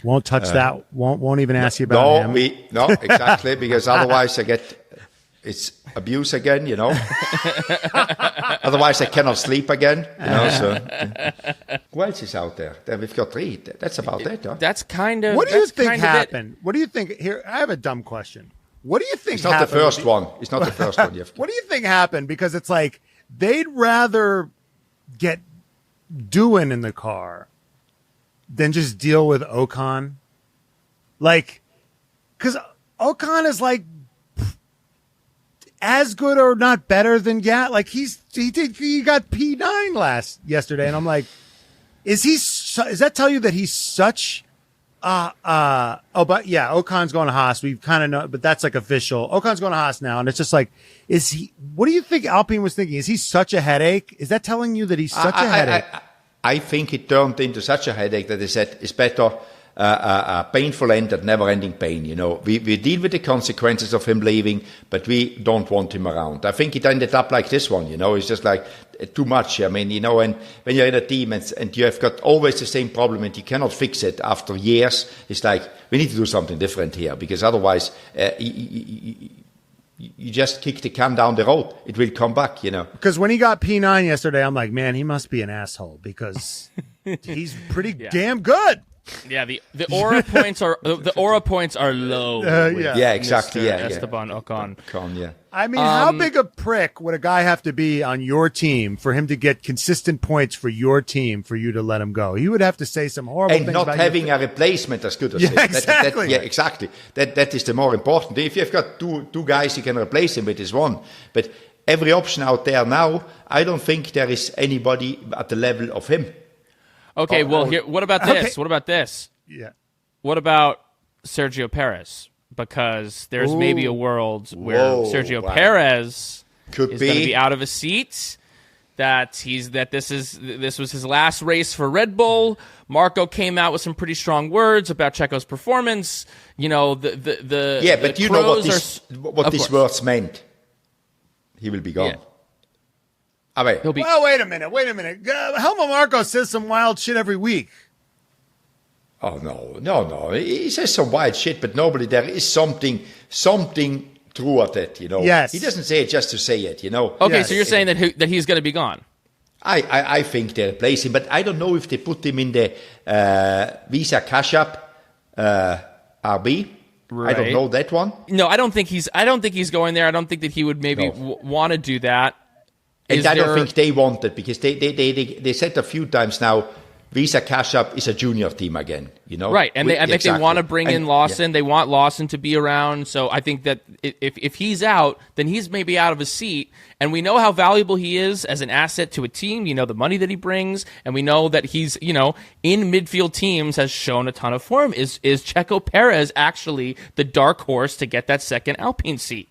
Won't touch that. Won't even ask you about him. No, exactly, because otherwise it's abuse again, you know. Otherwise I cannot sleep again, you know. So who else is out there? Then we've got 3. That's about it. Huh? That's kind of. What do you think happened? What do you think? Here, I have a dumb question. What do you think? It's not the first one. It's not the first one. What do you think happened? Because it's like they'd rather get Doohan in the car than just deal with Ocon. Like, because Ocon is like as good or not better than Like he got P9 yesterday, and I'm like, does that tell you that he's such? But yeah, Ocon's going to Haas. We kind of know, but that's like official. Ocon's going to Haas now, and it's just like, is he? What do you think Alpine was thinking? Is he such a headache? Is that telling you that he's such a headache? I think it turned into such a headache that they said it's better a painful end than never-ending pain. You know, we deal with the consequences of him leaving, but we don't want him around. I think it ended up like this one. You know, it's just like too much. I mean, you know, and when you're in a team and you have got always the same problem and you cannot fix it after years, it's like we need to do something different here, because otherwise you just kick the can down the road. It will come back, you know. Because when he got P9 yesterday, I'm like, man, he must be an asshole, because he's pretty damn good. Yeah, the aura points are low. Yeah, exactly. Mr. Yeah, Esteban Ocon. Yeah. I mean, how big a prick would a guy have to be on your team for him to get consistent points for your team for you to let him go? He would have to say some horrible things and not having a replacement as good as him. Exactly. Exactly. That is the more important. If you've got two guys you can replace him with, is one. But every option out there now, I don't think there is anybody at the level of him. Okay, what about this? Okay. What about this? Yeah. What about Sergio Perez? Because there's maybe a world where Sergio Perez is going to be out of a seat. This was his last race for Red Bull. Marco came out with some pretty strong words about Checo's performance. You know, but you know what these words meant. He will be gone. Yeah. Well, wait a minute. Helmut Marko says some wild shit every week. Oh, no. He says some wild shit, but there is something true at it, you know. Yes. He doesn't say it just to say it, you know. Okay, yes. So you're saying that he's going to be gone? I think they replace him, but I don't know if they put him in the Visa Cash App RB. Right. I don't know that one. No, I don't think he's going there. I don't think that he would maybe want to do that. And I don't think they want it, because they said a few times now, Visa Cash App is a junior team again, you know? Right, and I think they want to bring in Lawson. Yeah. They want Lawson to be around. So I think that if he's out, then he's maybe out of a seat. And we know how valuable he is as an asset to a team. You know, the money that he brings. And we know that he's, you know, in midfield teams has shown a ton of form. Is Checo Perez actually the dark horse to get that second Alpine seat?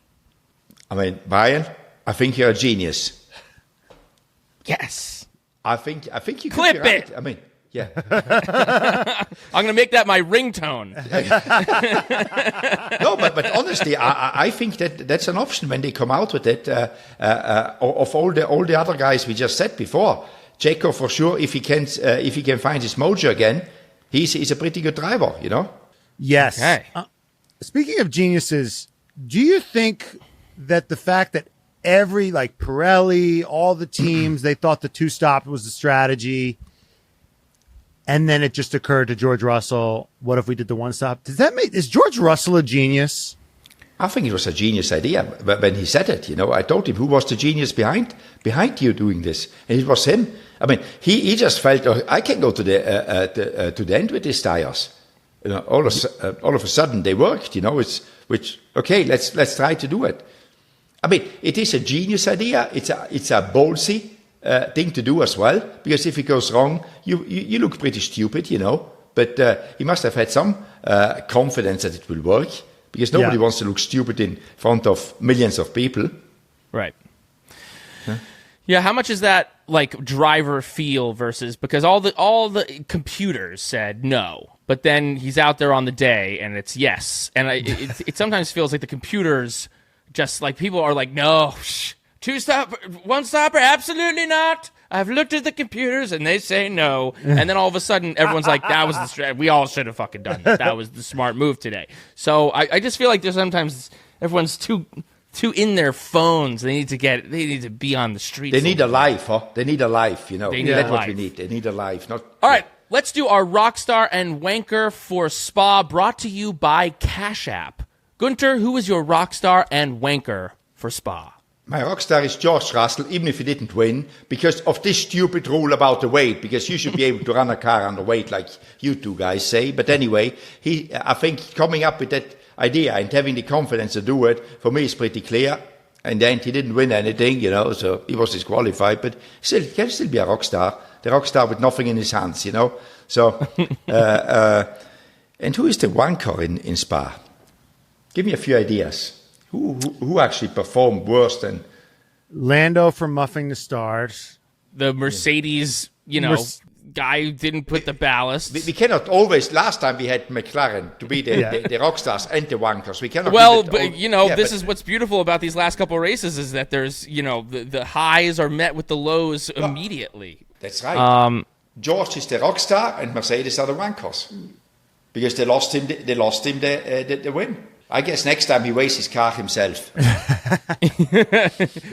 I mean, Brian, I think you're a genius. Yes. I think you clip could be right. I mean, yeah. I'm going to make that my ringtone. No, but honestly, I think that's an option when they come out with it. Of all the other guys we just said before, Checo for sure. If he can find his mojo again, he's a pretty good driver, you know. Yes. Okay. Speaking of geniuses, do you think that the fact that like Pirelli, all the teams, they thought the two-stop was the strategy, and then it just occurred to George Russell, what if we did the one-stop? Is George Russell a genius? I think it was a genius idea when he said it. I told him who was the genius behind you doing this, and it was him. I mean, he just felt, I can go to the end with these tires. All of a sudden they worked. Let's try to do it. I mean, it is a genius idea. It's a ballsy thing to do as well, because if it goes wrong, you look pretty stupid, But he must have had some confidence that it will work. Because nobody wants to look stupid in front of millions of people. Right. Huh? Yeah, how much is that like driver feel versus, because all the computers said no, but then he's out there on the day and it's yes. And it sometimes feels like the computers just like people are like, no, one stopper, absolutely not. I've looked at the computers and they say no. And then all of a sudden, everyone's like, that was we all should have fucking done that. That was the smart move today. So I just feel like there's sometimes everyone's too in their phones. They need to be on the streets. They need a life, huh? They need a life, They need a life. What we need. They need a life. All right. Let's do our Rockstar and Wanker for Spa, brought to you by Cash App. Guenther, who is your Rockstar and Wanker for Spa? My rockstar is George Russell, even if he didn't win, because of this stupid rule about the weight, because you should be able to run a car under weight like you two guys say. But anyway, I think coming up with that idea and having the confidence to do it, for me, is pretty clear. And then he didn't win anything, so he was disqualified, but still, he can still be a rockstar. The rockstar with nothing in his hands, So, and who is the wanker in Spa? Give me a few ideas. Who actually performed worse than Lando from muffing the stars? The Mercedes, guy who didn't put the ballast. We cannot always. Last time we had McLaren to be the rock stars and the wankers. We cannot. Well, this is what's beautiful about these last couple of races is that there's, the highs are met with the lows immediately. That's right. George is the rock star and Mercedes are the wankers because they lost him. They lost him the win. I guess next time he weighs his car himself.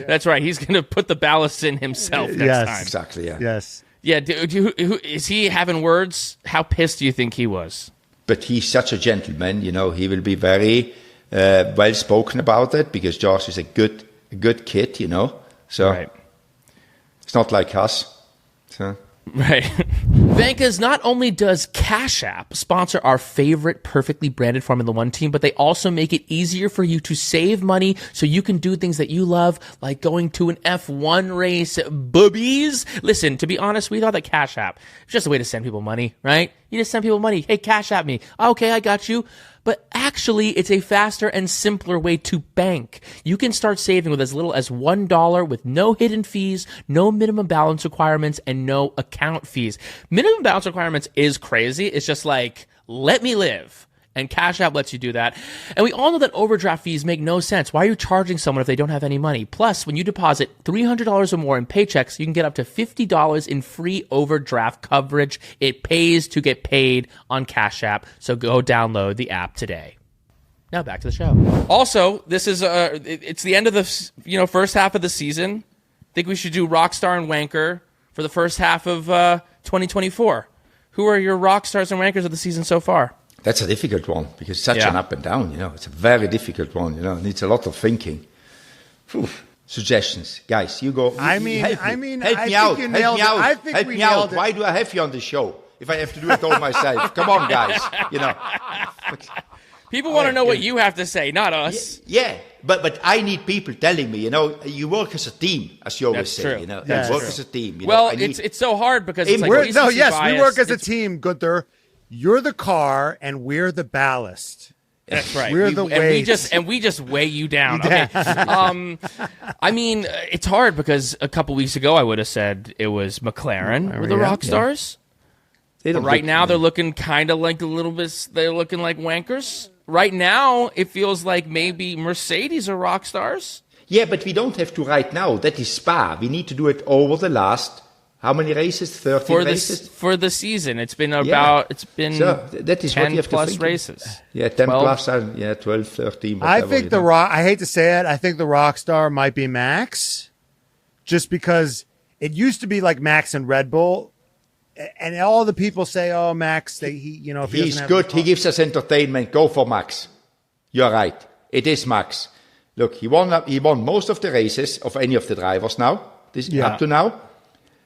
That's right. He's going to put the ballast in himself next time. Exactly, yeah. Yes. Yeah, is he having words? How pissed do you think he was? But he's such a gentleman, He will be very well spoken about it because George is a good kid, So right. It's not like us. So. Right. Vankas, not only does Cash App sponsor our favorite perfectly branded Formula One team, but they also make it easier for you to save money so you can do things that you love, like going to an F1 race. Boobies. Listen, to be honest, we thought that Cash App was just a way to send people money, right? You just send people money. Hey, Cash App me. Okay, I got you. But actually, it's a faster and simpler way to bank. You can start saving with as little as $1 with no hidden fees, no minimum balance requirements, and no account fees. Minimum balance requirements is crazy. It's just like, let me live. And Cash App lets you do that. And we all know that overdraft fees make no sense. Why are you charging someone if they don't have any money? Plus, when you deposit $300 or more in paychecks, you can get up to $50 in free overdraft coverage. It pays to get paid on Cash App. So go download the app today. Now back to the show. Also, this is it's the end of the first half of the season. I think we should do Rockstar and Wanker for the first half of 2024. Who are your Rockstars and Wankers of the season so far? That's a difficult one because it's such an up and down, It's a very difficult one, It needs a lot of thinking. Whew. Suggestions. Guys, you go. Help me out. Help me out. Help me out. Why do I have you on the show if I have to do it all myself? Come on, guys. People want to know what you have to say, not us. Yeah, but I need people telling me, you work as a team, as you always say. True. You work as a team. Well, it's so hard because it's like we work as a team, Guenther. You're the car, and we're the ballast. That's right. We're the weight. We just weigh you down. Okay. I mean, it's hard because a couple weeks ago I would have said it was McLaren were the rock stars. Yeah. Right now they're looking kind of like a little bit. They're looking like wankers. Right now it feels like maybe Mercedes are rock stars. Yeah, but we don't have to right now. That is Spa. We need to do it over the last. How many races? 13 races? For the season. It's been it's been that is 10 what you have plus to think. races. Yeah, 10 12. plus, 12, 13, whatever. I think I hate to say it, I think the rock star might be Max, just because it used to be like Max and Red Bull, and all the people say, oh, Max, if he's good, he gives us entertainment, go for Max. You're right. It is Max. Look, he won most of the races of any of the drivers now, up to now.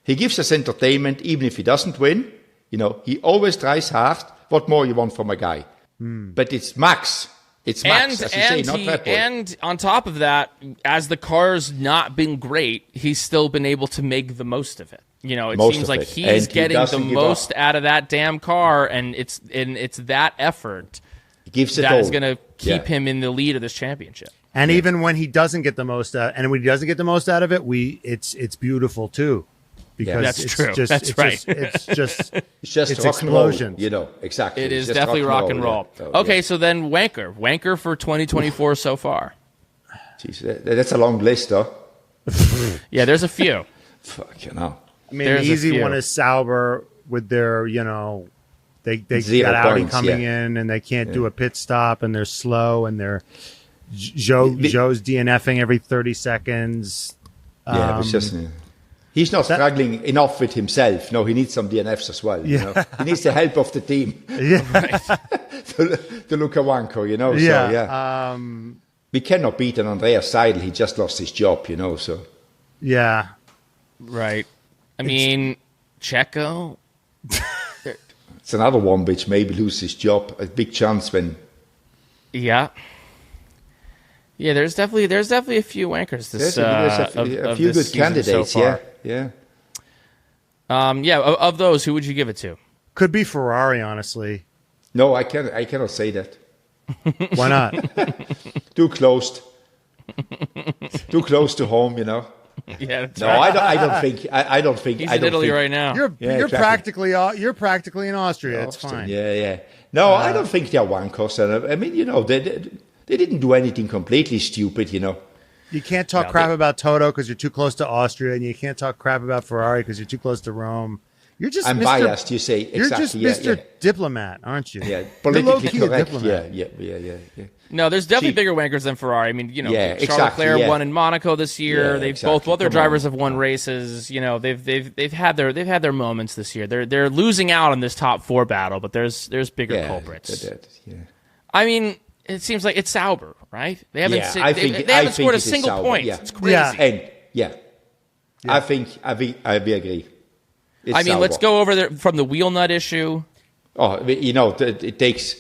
He gives us entertainment even if he doesn't win. He always tries hard. What more you want from a guy? But it's Max. It's Max, as you say, not Red Bull. And on top of that, as the car's not been great, he's still been able to make the most of it. It seems like he's getting the most out of that damn car, and it's that effort that is going to keep him in the lead of this championship. And even when he doesn't get the most out, of it, it's beautiful too. Because that's true. It's just rock explosions. And roll, exactly. It is definitely rock and roll. Okay, so then Wanker for 2024 so far. Jeez, that's a long list, though. Yeah, there's a few. Fuck, I mean, the easy one is Sauber with their, they got Audi coming in and they can't do a pit stop and they're slow and they're Joe's DNFing every 30 seconds. Yeah, it's just... He's not struggling enough with himself. No, he needs some DNFs as well. Yeah. He needs the help of the team. to look a wanker, Yeah. So, we cannot beat an Andreas Seidel. He just lost his job, so. Yeah. Right. I mean, Checo. It's another one which maybe loses his job. A big chance when. Yeah. Yeah, there's definitely a few wankers. There's a few good candidates. So yeah. Of those, who would you give it to? Could be Ferrari, honestly. No, I cannot say that. Why not? Too close. Too close to home, Yeah, that's no, right. I don't think. He's in Italy right now. You're exactly. practically in Austria. It's fine. Yeah. No, I don't think they're wankers. And I mean, they didn't do anything completely stupid, You can't talk crap about Toto because you're too close to Austria, and you can't talk crap about Ferrari because you're too close to Rome. You're just I'm biased, you say. You're exactly. just Mr. Diplomat, aren't you? Yeah, politically correct. Diplomat. Yeah. No, there's definitely bigger wankers than Ferrari. I mean, Charles exactly, Leclerc won in Monaco this year. Both their drivers have won races. They've had their moments this year. They're losing out on this top 4 battle, but there's bigger culprits. I mean, it seems like it's Sauber, right? They haven't they haven't scored a single point. Yeah. It's crazy. I think I agree. I mean, let's go over there from the wheel nut issue. Oh, it takes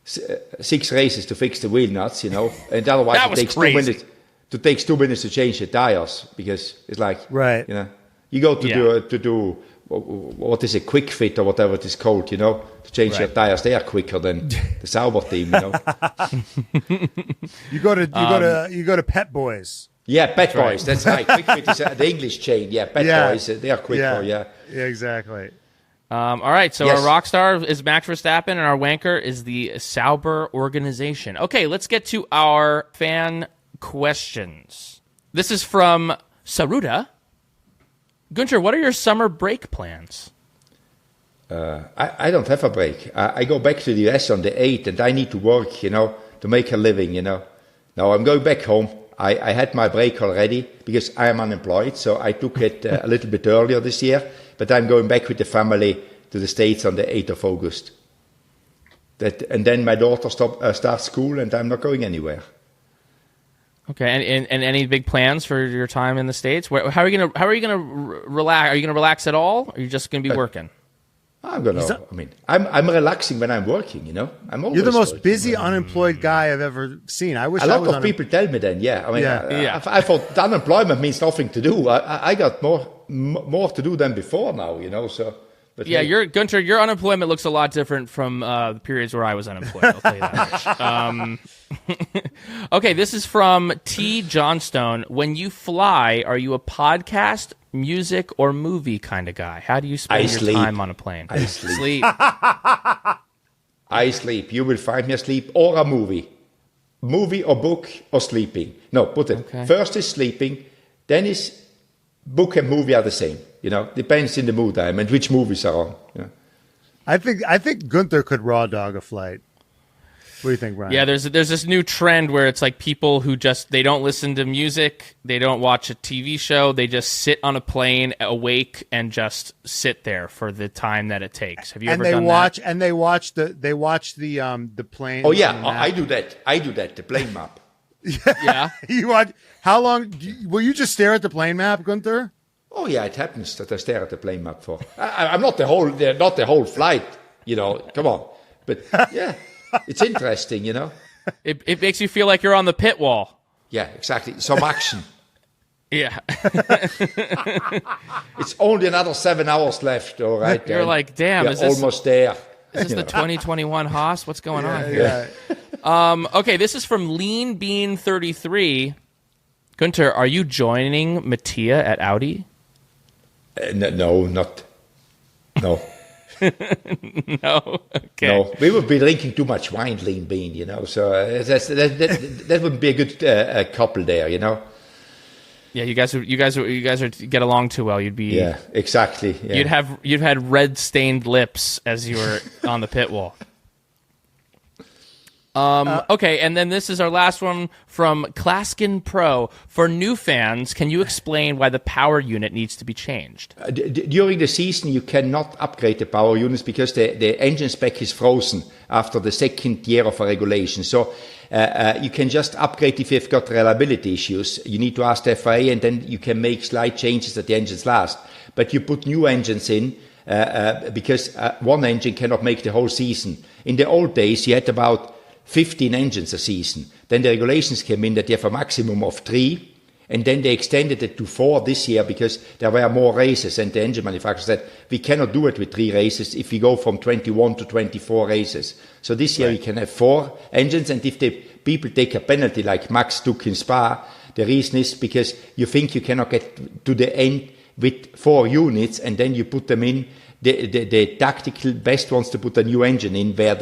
6 races to fix the wheel nuts, and otherwise it takes 2 minutes. It takes 2 minutes to change the tires because it's like you go to do what is a quick fit or whatever it is called, to change your tires. They are quicker than the Sauber team, You go to Pet Boys. Yeah, Pet Boys. That's right. Quick fit is the English chain. Yeah, Pet Boys. They are quicker. Yeah, exactly. All right, so our Rockstar is Max Verstappen, and our Wanker is the Sauber organization. Okay, let's get to our fan questions. This is from Saruda. Guenther, what are your summer break plans? I don't have a break. I go back to the US on the 8th, and I need to work, to make a living, Now I'm going back home. I had my break already because I am unemployed, so I took it a little bit earlier this year. But I'm going back with the family to the States on the 8th of August. And then my daughter starts school, and I'm not going anywhere. Okay, and any big plans for your time in the States? How are you gonna relax? Are you gonna relax at all? Or are you just gonna be working? I'm I'm relaxing when I'm working. I'm always. You're the most working. busy unemployed guy I've ever seen. I wish a lot of people tell me then. Yeah, I thought unemployment means nothing to do. I got more to do than before now. So. But Guenther, your unemployment looks a lot different from the periods where I was unemployed. I'll tell you that much. Okay, this is from T. Johnstone. When you fly, are you a podcast, music, or movie kind of guy? How do you spend your time on a plane? I sleep. I sleep. You will find me asleep or a movie. Movie or book or sleeping. No, put it. Okay. First is sleeping, then is book and movie are the same. Depends in the mood I'm and which movies are on. I think Guenther could raw dog a flight. What do you think, Brian? Yeah, there's this new trend where it's like people who they don't listen to music, they don't watch a TV show, they just sit on a plane awake and just sit there for the time that it takes. Have you ever done that? And they watch the plane. Oh yeah, I do that. The plane map. Yeah. How long? Will you just stare at the plane map, Guenther? Oh yeah, it happens that I stare at the plane map for. I'm not the whole flight, Come on, but yeah, it's interesting, It makes you feel like you're on the pit wall. Yeah, exactly. Some action. Yeah. It's only another 7 hours left. All right. You're like, damn, we're almost there. Is this the 2021 Haas? What's going on here? Yeah. Okay, this is from Lean Bean 33. Guenther, are you joining Mattia at Audi? No. No. Okay. No, we would be drinking too much wine, Lean Bean. So that wouldn't be a good couple there. Yeah, you guys get along too well. You'd be exactly. Yeah. You'd had red stained lips as you were on the pit wall. Okay, and then this is our last one from Klaskin Pro. For new fans, can you explain why the power unit needs to be changed? During the season, you cannot upgrade the power units because the engine spec is frozen after the second year of a regulation. So you can just upgrade if you've got reliability issues. You need to ask the FIA, and then you can make slight changes that the engines last. But you put new engines in because one engine cannot make the whole season. In the old days, you had about 15 engines a season. Then the regulations came in that you have a maximum of 3, and then they extended it to 4 this year because there were more races, and the engine manufacturer said we cannot do it with 3 races if we go from 21 to 24 races. So this year we can have 4 engines, and if the people take a penalty like Max took in Spa, the reason is because you think you cannot get to the end with 4 units, and then you put them in. The tactical best ones to put a new engine in where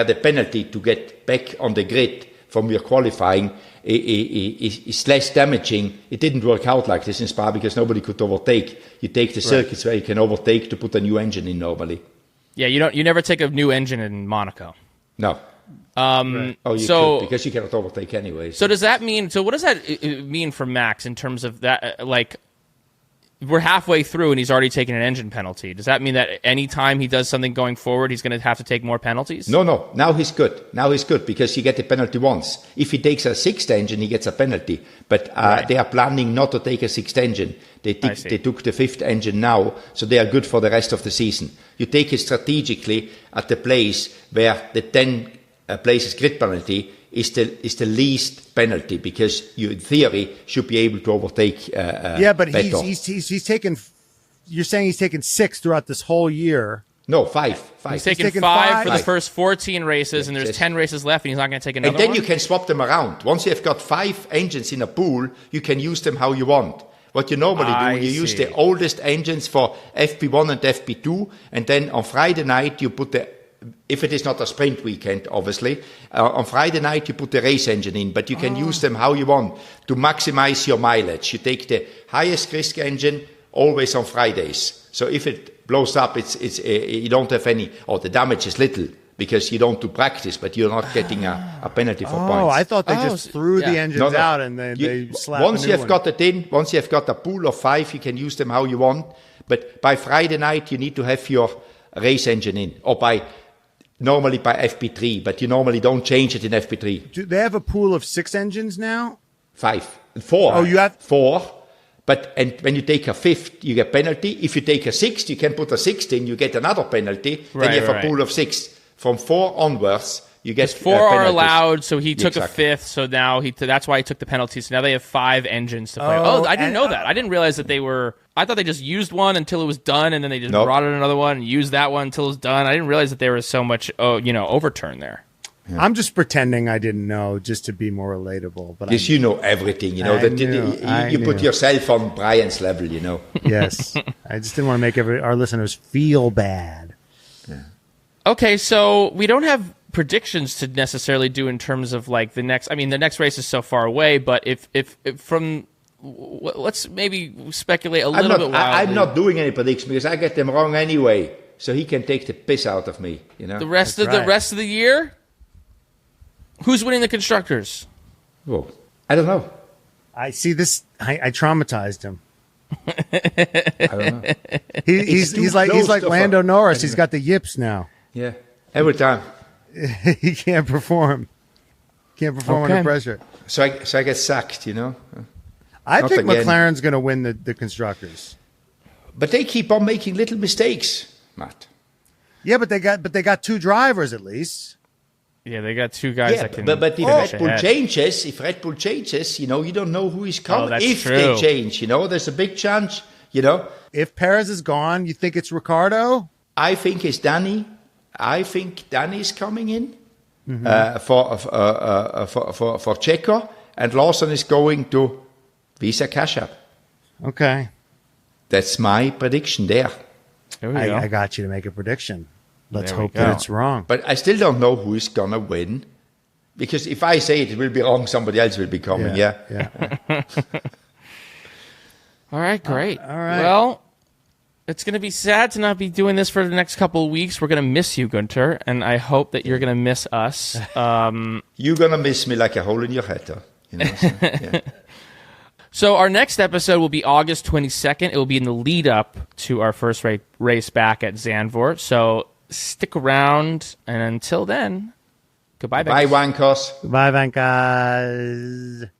the penalty to get back on the grid from your qualifying is less damaging. It didn't work out like this in Spa because nobody could overtake. You take the circuits where you can overtake to put a new engine in normally. Yeah, you never take a new engine in Monaco. No. Oh, you could, because you cannot overtake anyway. So does that mean? So what does that mean for Max in terms of that? Like, we're halfway through and he's already taken an engine penalty. Does that mean that any time he does something going forward, he's going to have to take more penalties? No. Now he's good. Because you get the penalty once. If he takes a 6th engine, he gets a penalty. But they are planning not to take a 6th engine. They took the 5th engine now, so they are good for the rest of the season. You take it strategically at the place where the 10 places grid penalty is the least penalty, because you, in theory, should be able to overtake. But he's taken. You're saying he's taken 6 throughout this whole year. No, 5. He's taken 5 for the first 14 races, and there's 10 races left, and he's not going to take another one. And then you can swap them around. Once you've got 5 engines in a pool, you can use them how you want. What you normally do, you use the oldest engines for FP1 and FP2, and then on Friday night you put if it is not a sprint weekend, obviously, on Friday night you put the race engine in, but you can use them how you want to maximize your mileage. You take the highest risk engine always on Fridays. So if it blows up, it's you don't have any, or the damage is little because you don't do practice, but you're not getting a penalty for points. Oh, I thought they just threw the engines out and they slapped once you have got it in, once you have got a pool of 5, you can use them how you want. But by Friday night, you need to have your race engine in, or normally by FP3, but you normally don't change it in FP3. Do they have a pool of 6 engines now? 4. Oh, you have 4. And when you take a 5th, you get penalty. If you take a 6th, you can put a 6th in, you get another penalty. Then you have a pool of 6. From 4 onwards, you get 4 are allowed, so he took a 5th, so now that's why he took the penalty. So now they have 5 engines to play. I didn't know that. I didn't realize that I thought they just used one until it was done, and then they just brought in another one and used that one until it was done. I didn't realize that there was so much, overturn there. Yeah. I'm just pretending I didn't know, just to be more relatable. But yes, you know everything. You know you put yourself on Brian's level. You know. Yes, I just didn't want to make our listeners feel bad. Yeah. Okay, so we don't have predictions to necessarily do in terms of like the next. I mean, the next race is so far away, but if from let's maybe speculate a little bit. I'm not doing any predictions because I get them wrong anyway. So he can take the piss out of me. You know. The rest of the year. Who's winning the constructors? Well, I don't know. I see this. I traumatized him. I don't know. He's like Lando Norris. He's got the yips now. Yeah, every time. He can't perform. Can't perform under pressure. So I get sacked, you know. I Not think again. McLaren's going to win the constructors. But they keep on making little mistakes, Matt. Yeah, but they got 2 drivers at least. Yeah, they got 2 guys Yeah, that can. but if finish Red Bull ahead. changes, you know, you don't know who is coming. that's if true. they change, you know, there's a big chance, you know. If Perez is gone, you think it's Ricciardo? I think it's Danny. I think Danny's coming in for Checo, and Lawson is going to Visa Cash App. Okay. That's my prediction there. There we go. I got you to make a prediction. Let's There we hope go. that it's wrong. But I still don't know who is going to win. Because if I say it will be wrong, somebody else will be coming, yeah. All right, great. All right. Well, it's going to be sad to not be doing this for the next couple of weeks. We're going to miss you, Guenther, and I hope that you're going to miss us. You're going to miss me like a hole in your head, though. You know, so, yeah. So our next episode will be August 22nd. It will be in the lead up to our first race back at Zandvoort. So stick around, and until then, goodbye, Bye, wankers. Bye, Vancas.